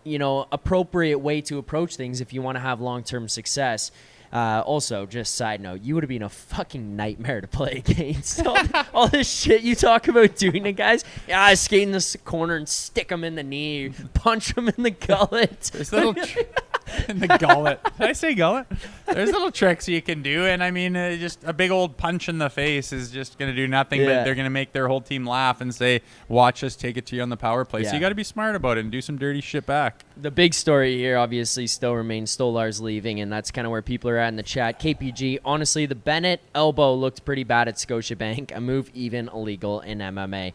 S1: appropriate way to approach things if you want to have long-term success. Also, just side note, you would have been a fucking nightmare to play against. All this shit you talk about doing to guys. Yeah, I skate in this corner and stick them in the knee, punch them in the gullet.
S2: There's little in the gullet. Did I say gullet? There's little tricks you can do, and I mean, just a big old punch in the face is just going to do nothing, but they're going to make their whole team laugh and say, watch us take it to you on the power play. So you got to be smart about it and do some dirty shit back.
S1: The big story here obviously still remains Stolarz leaving, and that's kind of where people are at in the chat. KPG, honestly, the Bennett elbow looked pretty bad at Scotiabank, a move even illegal in MMA.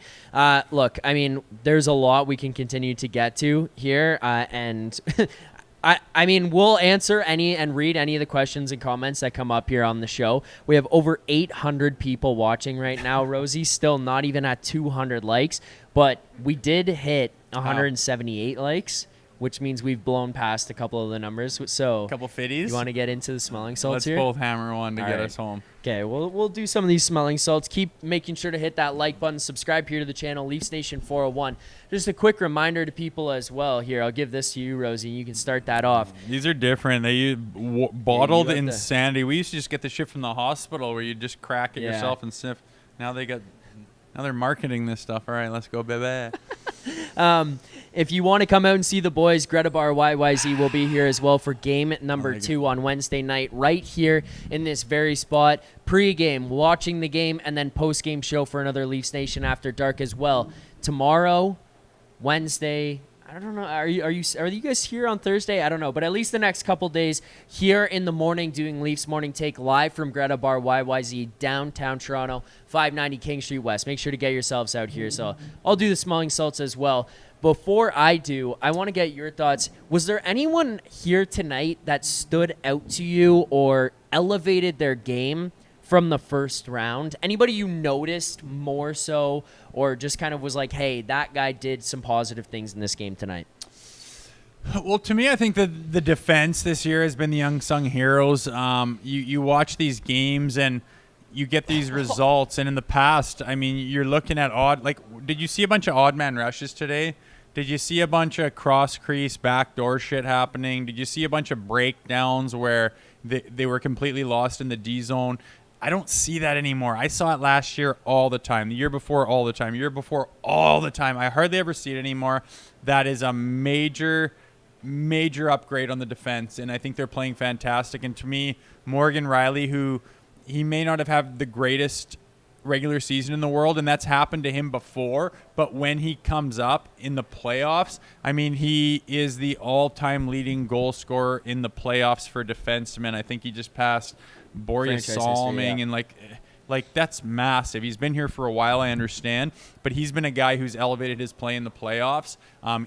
S1: Look, I mean, there's a lot we can continue to get to here, and I mean, we'll answer any and read any of the questions and comments that come up here on the show. We have over 800 people watching right now. Rosie's still not even at 200 likes, but we did hit 178 likes, which means we've blown past a couple of the numbers. So,
S2: a couple fitties.
S1: You want to get into the smelling salts
S2: here?
S1: Let's
S2: both hammer one to get us home.
S1: Okay, we'll do some of these smelling salts. Keep making sure to hit that like button. Subscribe here to the channel, Leafs Nation 401. Just a quick reminder to people as well here. I'll give this to you, Rosie. You can start that off.
S2: These are different. They use bottled insanity. We used to just get the shit from the hospital where you just crack it yourself and sniff. Now they're marketing this stuff. All right, let's go, baby.
S1: If you want to come out and see the boys, Greta Bar YYZ will be here as well for game number 2 on Wednesday night, right here in this very spot. Pre-game, watching the game, and then post-game show for another Leafs Nation After Dark as well. Tomorrow, Wednesday, I don't know. Are you guys here on Thursday? I don't know, but at least the next couple days here in the morning doing Leafs Morning Take live from Greta Bar YYZ downtown Toronto, 590 King Street West. Make sure to get yourselves out here. So I'll do the smelling salts as well. Before I do, I want to get your thoughts. Was there anyone here tonight that stood out to you or elevated their game from the first round? Anybody you noticed more so, or just kind of was like, hey, that guy did some positive things in this game tonight?
S2: Well, to me, I think that the defense this year has been the unsung heroes. You watch these games and you get these results, and in the past, I mean, you're looking at did you see a bunch of odd man rushes today? Did you see a bunch of cross crease backdoor shit happening? Did you see a bunch of breakdowns where they were completely lost in the D zone? I don't see that anymore. I saw it last year all the time, the year before all the time, year before all the time. I hardly ever see it anymore. That is a major upgrade on the defense, and I think they're playing fantastic. And to me, Morgan Riley, who he may not have had the greatest regular season in the world, and that's happened to him before, but when he comes up in the playoffs, I mean, he is the all-time leading goal scorer in the playoffs for defensemen. I think he just passed Boreas Salming, and like that's massive. He's been here for a while, I understand, but he's been a guy who's elevated his play in the playoffs,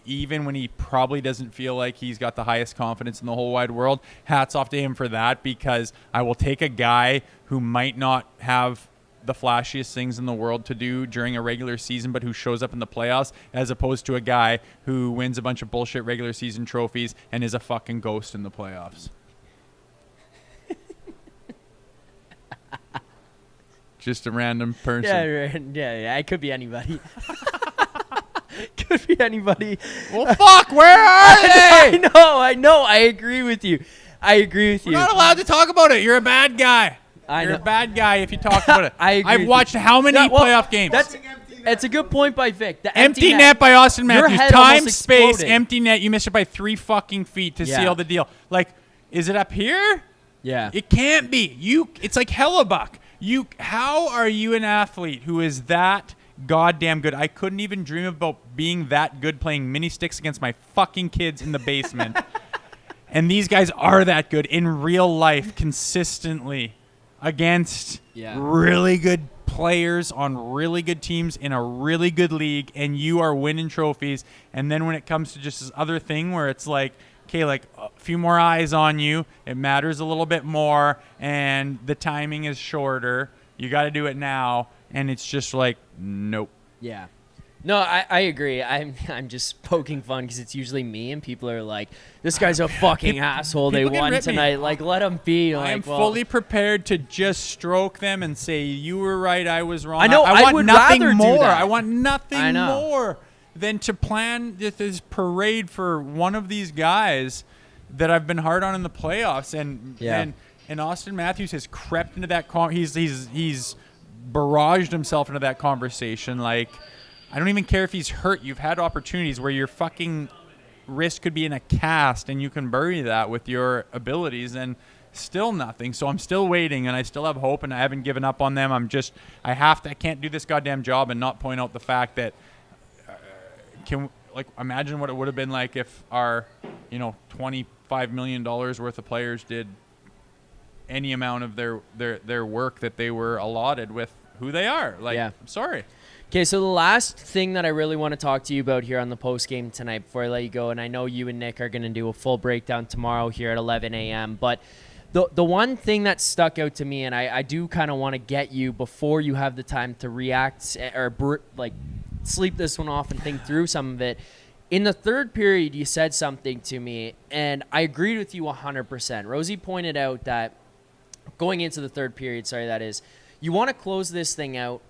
S2: even when he probably doesn't feel like he's got the highest confidence in the whole wide world. Hats off to him for that, because I will take a guy who might not have the flashiest things in the world to do during a regular season, but who shows up in the playoffs, as opposed to a guy who wins a bunch of bullshit regular season trophies and is a fucking ghost in the playoffs. Just a random person.
S1: Yeah. It could be anybody. Could be anybody.
S2: Well, fuck, where are they?
S1: I know. I agree with you.
S2: We're not allowed to talk about it. You're a bad guy. You're a bad guy if you talk about it.
S1: I agree.
S2: I've watched how many playoff games?
S1: That's a good point by Vic. The
S2: empty net by Austin Matthews.
S1: head
S2: Time,
S1: almost
S2: space,
S1: exploded.
S2: empty net. You missed it by 3 fucking feet to seal the deal. Like, is it up here?
S1: Yeah.
S2: It can't be. It's like Hellebuck. How are you an athlete who is that goddamn good? I couldn't even dream about being that good playing mini sticks against my fucking kids in the basement. And these guys are that good in real life consistently against really good players on really good teams in a really good league, and you are winning trophies. And then when it comes to just this other thing where it's like, okay, like a few more eyes on you, it matters a little bit more, and the timing is shorter, you got to do it now, and it's just like, nope.
S1: Yeah. No, I agree. I'm just poking fun because it's usually me, and people are like, this guy's a fucking asshole. They won tonight. Like, let him be.
S2: I am fully prepared to just stroke them and say, you were right, I was wrong.
S1: I know.
S2: I
S1: would
S2: nothing
S1: rather
S2: more.
S1: do that.
S2: I want nothing more than to plan this parade for one of these guys that I've been hard on in the playoffs. And Austin Matthews has crept into that. He's barraged himself into that conversation. Like, I don't even care if he's hurt. You've had opportunities where your fucking wrist could be in a cast and you can bury that with your abilities, and still nothing. So I'm still waiting, and I still have hope, and I haven't given up on them. I can't do this goddamn job and not point out the fact that imagine what it would have been like if our, $25 million worth of players did any amount of their work that they were allotted with who they are. I'm sorry.
S1: Okay, so the last thing that I really want to talk to you about here on the post game tonight before I let you go, and I know you and Nick are going to do a full breakdown tomorrow here at 11 a.m., but the one thing that stuck out to me, and I do kind of want to get you before you have the time to react or sleep this one off and think through some of it. In the third period, you said something to me, and I agreed with you 100%. Rosie pointed out that going into the third period, you want to close this thing out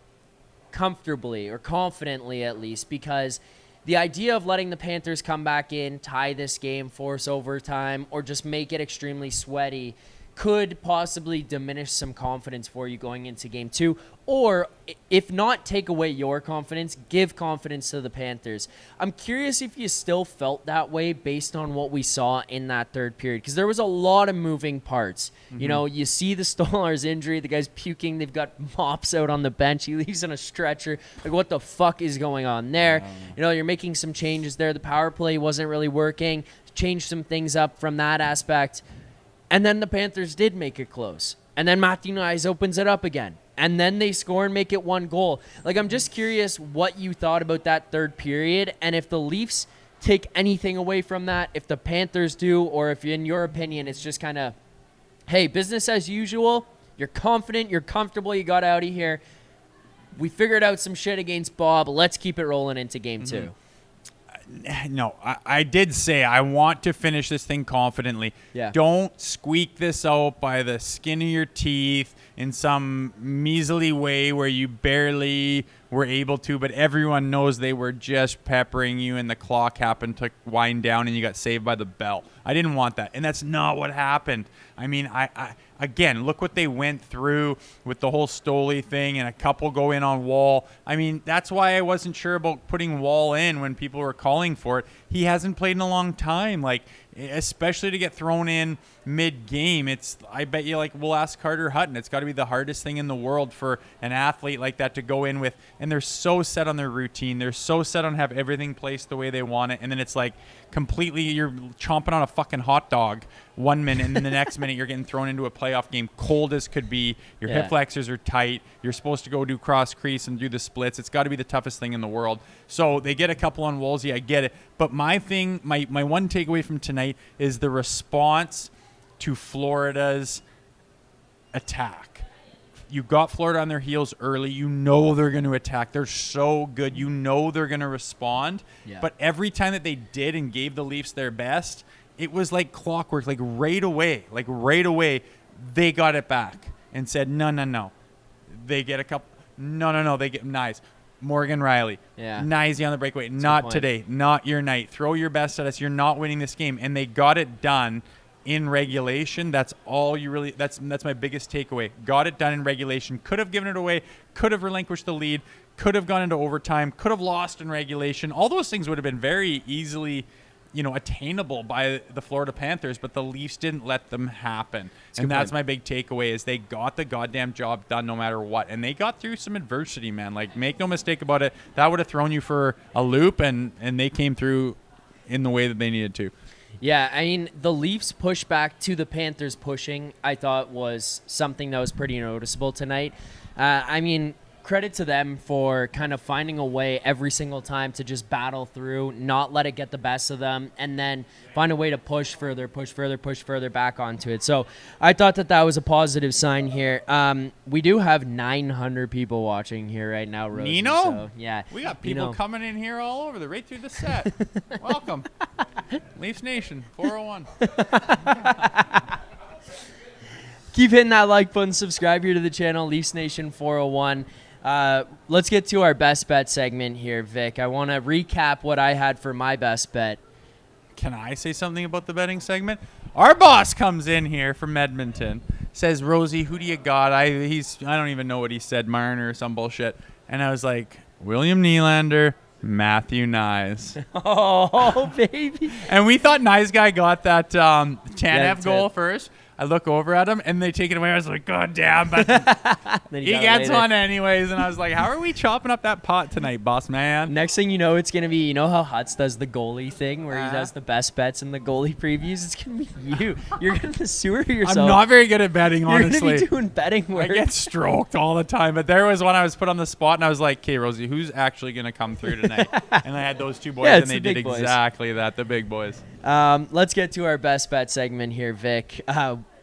S1: comfortably or confidently at least, because the idea of letting the Panthers come back in, tie this game, force overtime, or just make it extremely sweaty could possibly diminish some confidence for you going into game 2, or if not take away your confidence, give confidence to the Panthers. I'm curious if you still felt that way based on what we saw in that third period, because there was a lot of moving parts. Mm-hmm. You see the Stolarz injury, the guy's puking, they've got mops out on the bench, he leaves on a stretcher. Like, what the fuck is going on there? You're making some changes there. The power play wasn't really working. Changed some things up from that aspect. And then the Panthers did make it close. And then Matthew Nyes opens it up again. And then they score and make it 1 goal. Like, I'm just curious what you thought about that third period, and if the Leafs take anything away from that, if the Panthers do, or if, in your opinion, it's just kind of, hey, business as usual. You're confident. You're comfortable. You got out of here. We figured out some shit against Bob. Let's keep it rolling into game 2.
S2: No, I did say I want to finish this thing confidently.
S1: Yeah.
S2: Don't squeak this out by the skin of your teeth in some measly way where you barely were able to, but everyone knows they were just peppering you and the clock happened to wind down and you got saved by the bell. I didn't want that, and that's not what happened. I mean, I again, look what they went through with the whole Stolarz thing and a couple go in on Wall. I mean, that's why I wasn't sure about putting Wall in when people were calling for it. He hasn't played in a long time, like, especially to get thrown in mid-game. I bet you, like, we'll ask Carter Hutton. It's got to be the hardest thing in the world for an athlete like that to go in with. And they're so set on their routine. They're so set on have everything placed the way they want it. And then it's like completely you're chomping on a fucking hot dog 1 minute, and then the next minute you're getting thrown into a playoff game cold as could be. Your hip flexors are tight. You're supposed to go do cross crease and do the splits. It's got to be the toughest thing in the world. So they get a couple on Woolsey. I get it. But my one takeaway from tonight is the response to Florida's attack. You got Florida on their heels early. You know they're going to attack. They're so good. You know they're going to respond. Yeah. But every time that they did and gave the Leafs their best, it was like clockwork. Like right away, they got it back and said, no. They get a couple. No. They get nice. Morgan Rielly. Yeah. Nicey on the breakaway. That's not today. Not your night. Throw your best at us. You're not winning this game. And they got it done in regulation. That's all you really, that's my biggest takeaway. Got it done in regulation. Could have given it away. Could have relinquished the lead. Could have gone into overtime. Could have lost in regulation. All those things would have been very easily, attainable by the Florida Panthers, but the Leafs didn't let them happen. And that's my big takeaway is they got the goddamn job done no matter what. And they got through some adversity, man. Like, make no mistake about it. That would have thrown you for a loop, and they came through in the way that they needed to.
S1: Yeah, I mean, the Leafs pushback to the Panthers pushing, I thought was something that was pretty noticeable tonight. I mean, credit to them for kind of finding a way every single time to just battle through, not let it get the best of them, and then find a way to push further back onto it. So I thought that was a positive sign here. We do have 900 people watching here right now, Rosie.
S2: Nino?
S1: So, yeah.
S2: We got people coming in here all over, right through the set. Welcome. Leafs Nation, 401.
S1: Keep hitting that like button, subscribe here to the channel, Leafs Nation 401. Let's get to our best bet segment here, Vic. I want to recap what I had for my best bet.
S2: Can I say something about the betting segment? Our boss comes in here from Edmonton, says, Rosie, who do you got? I don't even know what he said, Marner or some bullshit. And I was like, William Nylander, Matthew Nyes.
S1: Oh, baby.
S2: And we thought Nyes guy got that Tanev goal first. I look over at him, and they take it away. I was like, God damn. But he gets one anyways. And I was like, how are we chopping up that pot tonight, boss man?
S1: Next thing you know, it's going to be, how Hutz does the goalie thing where he does the best bets and the goalie previews? It's going to be you. You're going to sewer yourself.
S2: I'm not very good at betting, honestly.
S1: You're going to be doing betting work.
S2: I get stroked all the time. But there was one I was put on the spot, and I was like, okay, Rosie, who's actually going to come through tonight? And I had those two boys, and they did exactly that, the big boys.
S1: Let's get to our best bet segment here, Vic.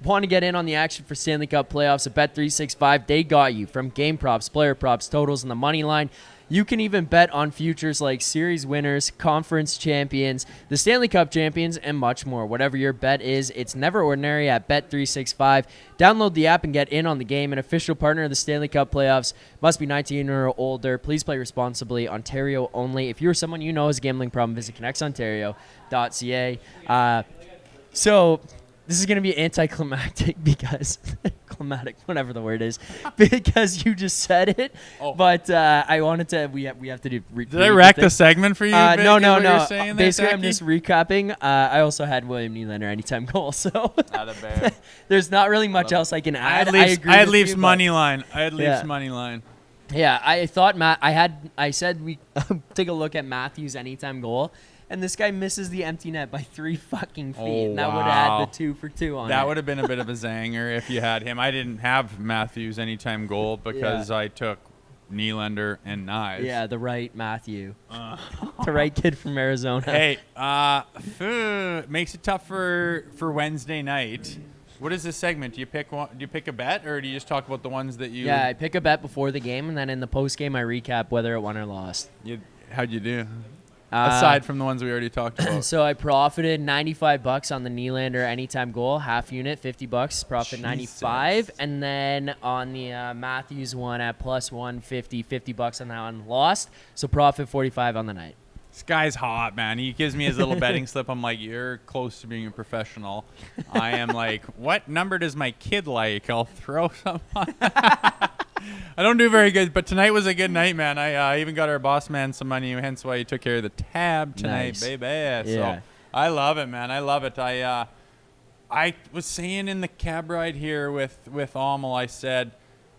S1: Want to get in on the action for Stanley Cup playoffs at Bet365? They got you. From game props, player props, totals, and the money line. You can even bet on futures like series winners, conference champions, the Stanley Cup champions, and much more. Whatever your bet is, it's never ordinary at Bet365. Download the app and get in on the game. An official partner of the Stanley Cup playoffs. Must be 19 or older. Please play responsibly. Ontario only. If you're someone you know has a gambling problem, visit connectsontario.ca. So this is going to be anticlimactic because climatic, whatever the word is, because you just said it. Oh. But I wanted to. We have to do.
S2: Did I wreck the segment for you?
S1: No. Basically, I'm just recapping. I also had William Nylander anytime goal, so there's not really much else I can add.
S2: I had Leafs money line. Money line.
S1: Yeah, I thought I said we take a look at Matthews' anytime goal. And this guy misses the empty net by 3 fucking feet. And that would have had the 2 for 2 on it.
S2: That would have been a bit of a zanger if you had him. I didn't have Matthews' anytime goal because I took Nylander and Nyes.
S1: Yeah, the right Matthew. The right kid from Arizona.
S2: Hey, makes it tough for Wednesday night. What is this segment? Do you pick one? Do you pick a bet, or do you just talk about the ones that you?
S1: Yeah, I pick a bet before the game, and then in the post game, I recap whether it won or lost.
S2: How'd you do? Aside from the ones we already talked about.
S1: So I profited $95 on the Nylander anytime goal, half unit, $50, profit 95, and then on the Matthews one at plus 150, $50 on that one, lost. So profit 45 on the night.
S2: This guy's hot, man. He gives me his little betting slip. I'm like, you're close to being a professional. I am like, what number does my kid like? I'll throw some on. I don't do very good, but tonight was a good night, man. I even got our boss man some money, hence why he took care of the tab tonight,
S1: Nice.
S2: baby.
S1: Yeah.
S2: So I love it, man. I love it. I was saying in the cab ride here with Amel, I said,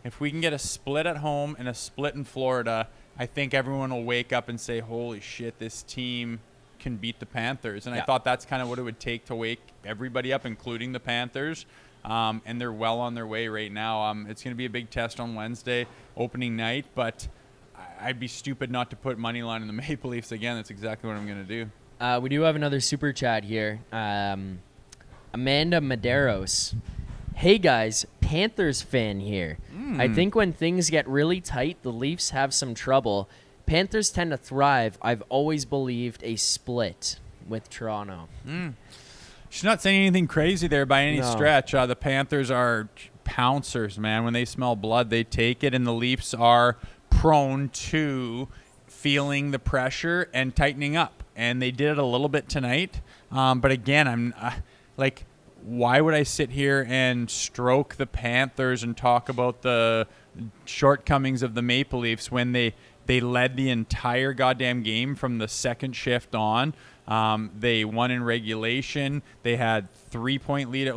S2: if we can get a split at home and a split in Florida, I think everyone will wake up and say, holy shit, this team can beat the Panthers. And I thought that's kind of what it would take to wake everybody up, including the Panthers. And they're well on their way right now. It's going to be a big test on Wednesday, opening night, but I'd be stupid not to put money line in the Maple Leafs again. That's exactly what I'm going to do.
S1: We do have another super chat here. Amanda Medeiros. Hey guys, Panthers fan here. I think when things get really tight, the Leafs have some trouble. Panthers tend to thrive. I've always believed a split with Toronto.
S2: She's not saying anything crazy there by any
S1: No.
S2: stretch. The Panthers are pouncers, man. When they smell blood, they take it, and the Leafs are prone to feeling the pressure and tightening up. And they did it a little bit tonight. But again, I'm like, why would I sit here and stroke the Panthers and talk about the shortcomings of the Maple Leafs when they led the entire goddamn game from the second shift on? They won in regulation. They had 3-point lead.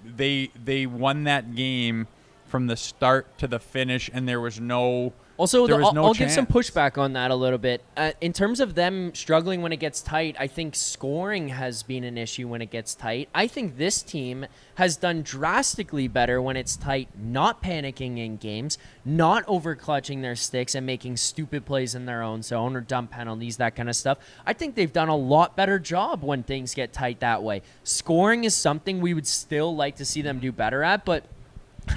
S2: They won that game from the start to the finish, and there was no
S1: Also,
S2: there was no
S1: I'll give some
S2: chance.
S1: pushback on that a little bit. In terms of them struggling when it gets tight, I think scoring has been an issue when it gets tight. I think this team has done drastically better when it's tight, not panicking in games, not overclutching their sticks and making stupid plays in their own zone or dumb penalties, that kind of stuff. I think they've done a lot better job when things get tight that way. Scoring is something we would still like to see them do better at, but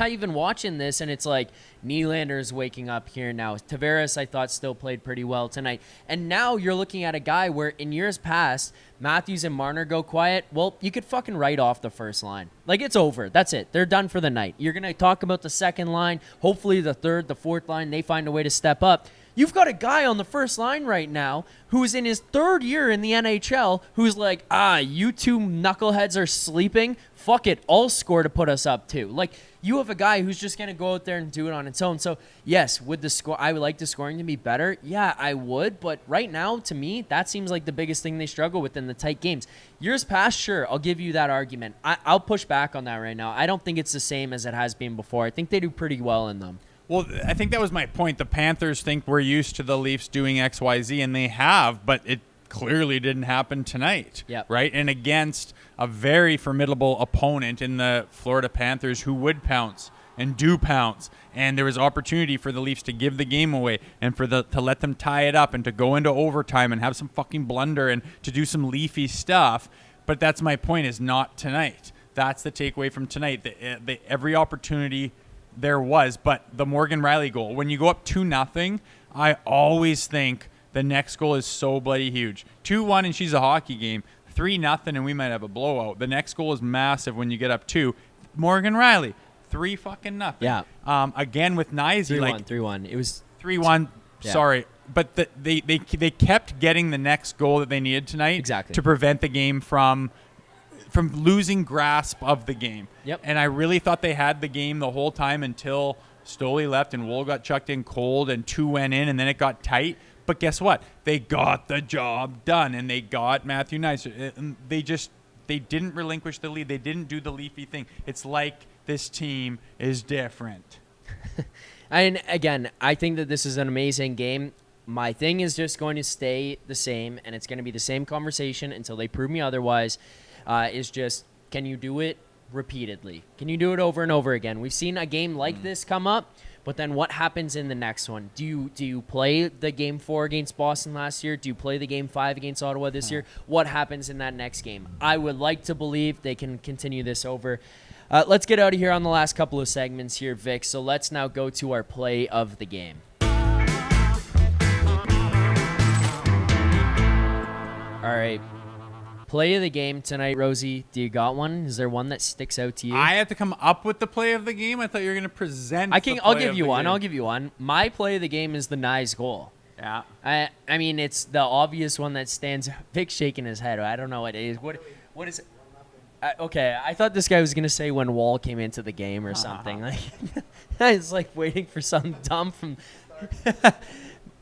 S1: I even watching this, and it's like Nylander's waking up here now. Tavares, I thought, still played pretty well tonight. And now you're looking at a guy where in years past, Matthews and Marner go quiet. Well, you could fucking write off the first line. Like, it's over. That's it. They're done for the night. You're going to talk about the second line. Hopefully the third, the fourth line, they find a way to step up. You've got a guy on the first line right now who's in his third year in the NHL who's like, you two knuckleheads are sleeping. Fuck it. I'll score to put us up too. Like, you have a guy who's just going to go out there and do it on its own. So, yes, would the score? I would like the scoring to be better. Yeah, I would. But right now, to me, that seems like the biggest thing they struggle with in the tight games. Years past, sure, I'll give you that argument. I'll push back on that right now. I don't think it's the same as it has been before. I think they do pretty well in them.
S2: Well, I think that was my point. The Panthers think we're used to the Leafs doing XYZ, and they have, but it clearly didn't happen tonight.
S1: Yep.
S2: Right? And against a very formidable opponent in the Florida Panthers who would pounce and do pounce. And there was opportunity for the Leafs to give the game away and to let them tie it up and to go into overtime and have some fucking blunder and to do some Leafy stuff. But that's my point, is not tonight. That's the takeaway from tonight. Every opportunity there was, but the Morgan Riley goal, when you go up 2-0, I always think the next goal is so bloody huge. 2-1 and she's a hockey game. 3-0 and we might have a blowout. The next goal is massive when you get up 2. Morgan Riley, 3-0.
S1: Yeah.
S2: Again with Nyzy,
S1: 3-1. It was
S2: 3-1.
S1: Yeah.
S2: Sorry, but they kept getting the next goal that they needed tonight to prevent the game from losing grasp of the game.
S1: Yep.
S2: And I really thought they had the game the whole time until Stoli left and Wool got chucked in cold and 2 went in and then it got tight. But guess what? They got the job done and they got Matthew Nylander. They didn't relinquish the lead. They didn't do the Leafy thing. It's like this team is different.
S1: And again, I think that this is an amazing game. My thing is just going to stay the same, and it's going to be the same conversation until they prove me otherwise. Is just, can you do it repeatedly? Can you do it over and over again? We've seen a game like this come up, but then what happens in the next one? Do you play the game 4 against Boston last year? Do you play the game 5 against Ottawa this year? What happens in that next game? I would like to believe they can continue this over. Let's get out of here on the last couple of segments here, Vic. So let's now go to our play of the game. All right. Play of the game tonight, Rosie. Do you got one? Is there one that sticks out to you?
S2: I have to come up with the play of the game. I thought you were going to present.
S1: I'll give you one. I'll give you one. My play of the game is the Nyes goal.
S2: Yeah.
S1: I mean, it's the obvious one that stands. Vic's shaking his head. I don't know what it is. What is it? Okay, I thought this guy was gonna say when Wall came into the game or something. Like, I was like waiting for something dumb from.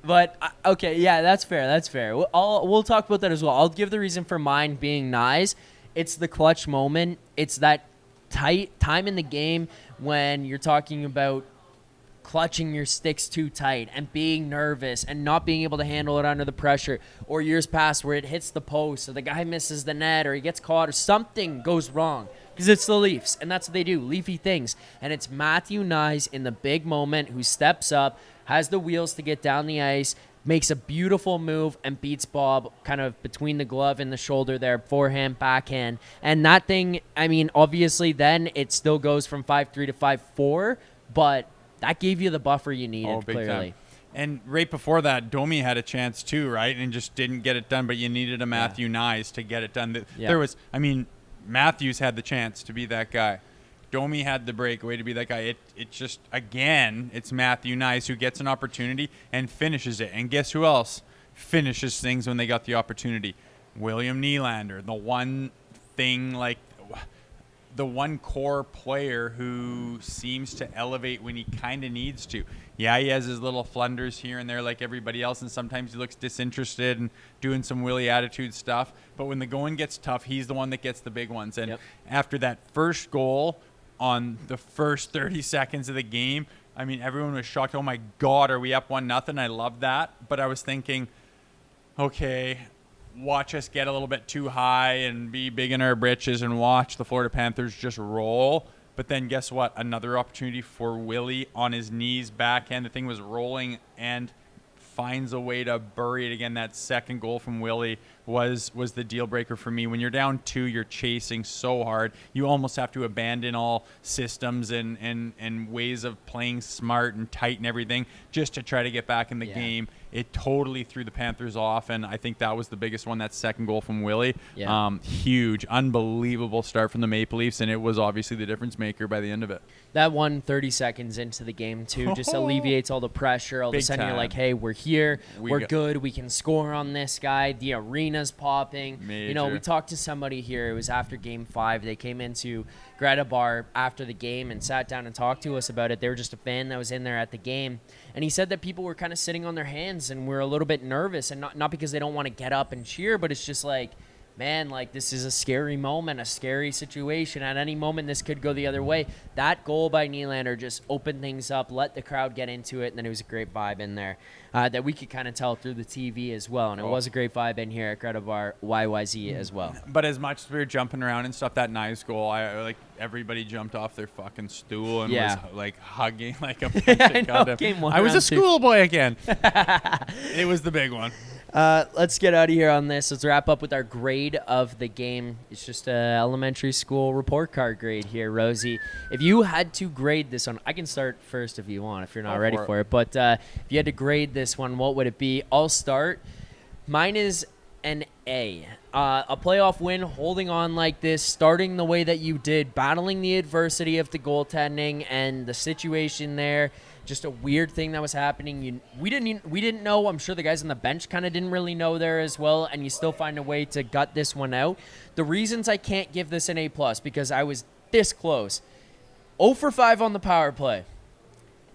S1: But okay, yeah, that's fair. That's fair. We'll talk about that as well. I'll give the reason for mine being Nyes. It's the clutch moment. It's that tight time in the game when you're talking about clutching your sticks too tight and being nervous and not being able to handle it under the pressure, or years past where it hits the post or the guy misses the net or he gets caught or something goes wrong, because it's the Leafs and that's what they do, Leafy things. And it's Matthew Nyes in the big moment who steps up, has the wheels to get down the ice, makes a beautiful move and beats Bob kind of between the glove and the shoulder there, forehand, backhand. And that thing, I mean, obviously then it still goes from 5-3 to 5-4, but that gave you the buffer you needed,
S2: big
S1: clearly.
S2: time. And right before that, Domi had a chance too, right? And just didn't get it done, but you needed a Matthew Nyes to get it done. There was, I mean, Matthews had the chance to be that guy. Domi had the breakaway to be that guy. It just, again, it's Matthew Nyes who gets an opportunity and finishes it. And guess who else finishes things when they got the opportunity? William Nylander, the one thing, like, the one core player who seems to elevate when he kind of needs to. Yeah, he has his little flunders here and there like everybody else, and sometimes he looks disinterested and doing some Willie attitude stuff. But when the going gets tough, he's the one that gets the big ones. And after that first goal on the first 30 seconds of the game, I mean, everyone was shocked. Oh, my God, are we up 1-0? I love that. But I was thinking, okay, watch us get a little bit too high and be big in our britches and watch the Florida Panthers just roll. But then guess what? Another opportunity for Willie on his knees, backhand. The thing was rolling and finds a way to bury it again. That second goal from Willie was the deal breaker for me. When you're down 2, you're chasing so hard. You almost have to abandon all systems and ways of playing smart and tight and everything just to try to get back in the game. It totally threw the Panthers off, and I think that was the biggest one, that second goal from Willie. Huge, unbelievable start from the Maple Leafs, and it was obviously the difference maker by the end of it.
S1: That 30 seconds into the game, too, just alleviates all the pressure. All of a sudden, you're like, hey, we're here. We're good. We can score on this guy. The arena's popping.
S2: Major.
S1: You know, we talked to somebody here. It was after Game 5. They came into Greta Bar after the game and sat down and talked to us about it. They were just a fan that was in there at the game. And he said that people were kind of sitting on their hands and were a little bit nervous. And not because they don't want to get up and cheer, but it's just like, man, like, this is a scary moment, a scary situation. At any moment, this could go the other way. That goal by Nylander just opened things up, let the crowd get into it, and then it was a great vibe in there that we could kind of tell through the TV as well. And it was a great vibe in here at Greta Bar YYZ as well.
S2: But as much as we were jumping around and stuff, that Nyes goal, like, everybody jumped off their fucking stool and was, like, hugging like a bunch of
S1: Game 1,
S2: I was a
S1: round 2.
S2: schoolboy again. It was the big one.
S1: Let's get out of here on this. Let's wrap up with our grade of the game. It's just an elementary school report card grade here, Rosie. If you had to grade this one, I can start first if you want, if you're not ready for it. But if you had to grade this one, what would it be? I'll start. Mine is an A. A playoff win, holding on like this, starting the way that you did, battling the adversity of the goaltending and the situation there. Just a weird thing that was happening. We didn't know. I'm sure the guys on the bench kind of didn't really know there as well, and you still find a way to gut this one out. The reasons I can't give this an A+, because I was this close. 0 for 5 on the power play.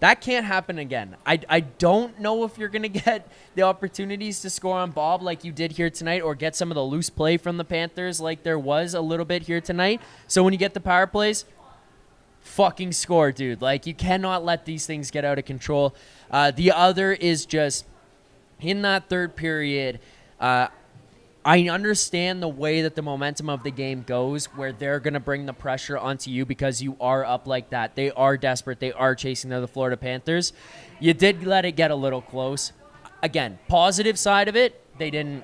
S1: That can't happen again. I don't know if you're going to get the opportunities to score on Bob like you did here tonight, or get some of the loose play from the Panthers like there was a little bit here tonight. So when you get the power plays, fucking score, dude. Like, you cannot let these things get out of control. The other is just in that third period, I understand the way that the momentum of the game goes, where they're going to bring the pressure onto you because you are up like that. They are desperate. They are chasing the Florida Panthers. You did let it get a little close. Again, positive side of it, they didn't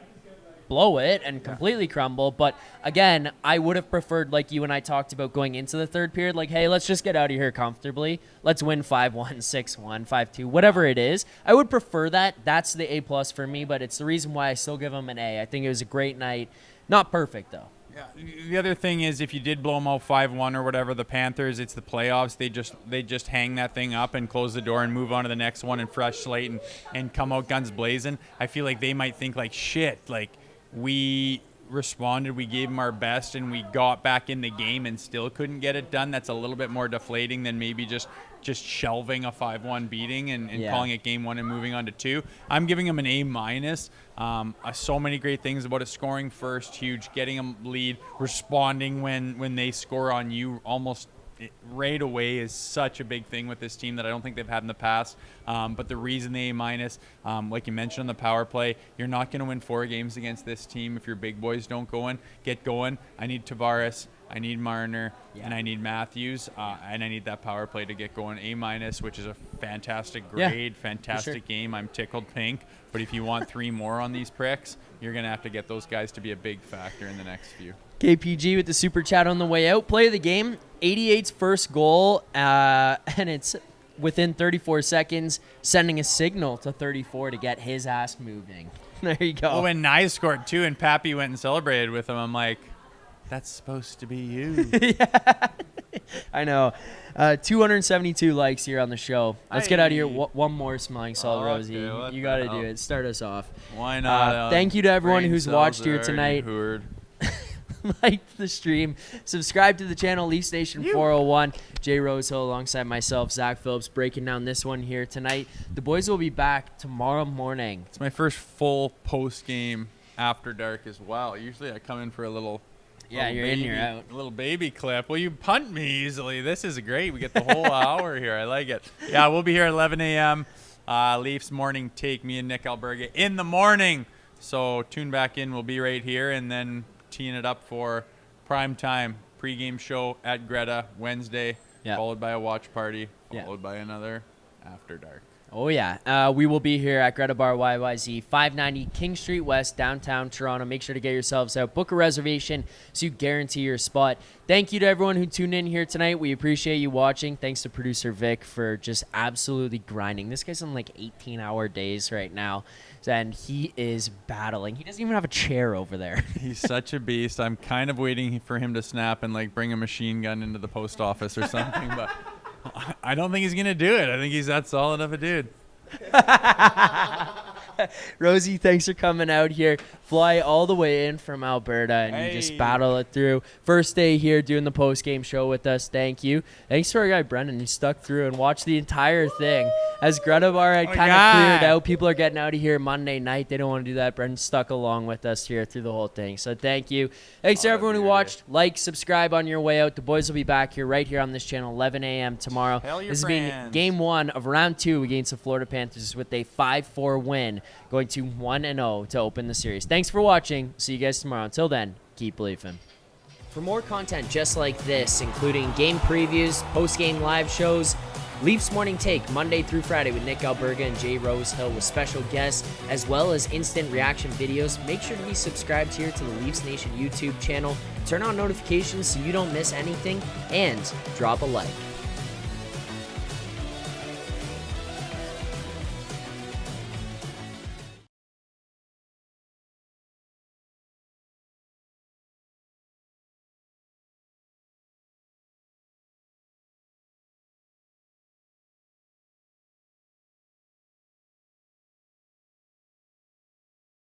S1: blow it and completely crumble. But again, I would have preferred, like you and I talked about going into the third period, like, hey, let's just get out of here comfortably. Let's win 5-1, 6-1, 5-2, whatever it is. I would prefer that. That's the A+ for me, but it's the reason why I still give them an A. I think it was a great night. Not perfect, though.
S2: Yeah. The other thing is, if you did blow them out 5-1 or whatever, the Panthers, it's the playoffs. They just hang that thing up and close the door and move on to the next one and fresh slate and come out guns blazing. I feel like they might think like, shit, like we responded, we gave them our best, and we got back in the game and still couldn't get it done. That's a little bit more deflating than maybe just shelving a 5-1 beating and calling it game 1 and moving on to 2. I'm giving them an A-. So many great things about it. Scoring first, huge. Getting them lead, responding when they score on you almost right away is such a big thing with this team that I don't think they've had in the past. But the reason the A-, like you mentioned on the power play, you're not going to win 4 games against this team if your big boys don't get going. I need Tavares, I need Marner, and I need Matthews, and I need that power play to get going. A-, which is a fantastic grade, fantastic game. I'm tickled pink. But if you want 3 more on these pricks, you're going to have to get those guys to be a big factor in the next few.
S1: KPG with the super chat on the way out. Play of the game, 88's first goal, and it's within 34 seconds, sending a signal to 34 to get his ass moving. There you go.
S2: Oh, and Nye scored too, and Pappy went and celebrated with him. I'm like, that's supposed to be you.
S1: Yeah. I know. 272 likes here on the show. Let's get out of here. One more smelling salt, Rosie. You got to do it. Start us off.
S2: Why not?
S1: Thank you to everyone who's watched here tonight. Like the stream, subscribe to the channel, Leafs Nation 401. Jay Rosehill alongside myself, Zack Phillips, breaking down this one here tonight. The boys will be back tomorrow morning.
S2: It's my first full post-game after dark as well. Usually I come in for a little...
S1: Yeah, you're in, you're out.
S2: A little baby clip. Well, you punt me easily. This is great. We get the whole hour here. I like it. Yeah, we'll be here at 11 a.m. Leafs morning take, me and Nick Alberga in the morning. So tune back in. We'll be right here, and then teeing it up for prime time pregame show at Greta Wednesday, followed by a watch party, followed by another after dark.
S1: Oh, yeah. We will be here at Greta Bar YYZ, 590 King Street West, downtown Toronto. Make sure to get yourselves out. Book a reservation so you guarantee your spot. Thank you to everyone who tuned in here tonight. We appreciate you watching. Thanks to producer Vic for just absolutely grinding. This guy's on like 18-hour days right now, and he is battling. He doesn't even have a chair over there.
S2: He's such a beast. I'm kind of waiting for him to snap and like bring a machine gun into the post office or something, but I don't think he's going to do it. I think he's that solid of a dude.
S1: Rosie, thanks for coming out here. Fly all the way in from Alberta, and you just battle it through. First day here doing the post-game show with us. Thank you. Thanks to our guy Brendan, who stuck through and watched the entire thing. As Greta Bar had kind of cleared out, people are getting out of here Monday night. They don't want to do that. Brendan stuck along with us here through the whole thing. So thank you. Thanks to everyone who watched. Like, subscribe on your way out. The boys will be back here right here on this channel, 11 a.m. tomorrow. This is being game 1 of round 2 against the Florida Panthers with a 5-4 win, going to 1-0 to open the series. Thanks for watching. See you guys tomorrow. Until then, keep believing. For more content just like this, including game previews, post-game live shows, Leafs Morning Take Monday through Friday with Nick Alberga and Jay Rosehill with special guests, as well as instant reaction videos, make sure to be subscribed here to the Leafs Nation YouTube channel. Turn on notifications so you don't miss anything, and drop a like.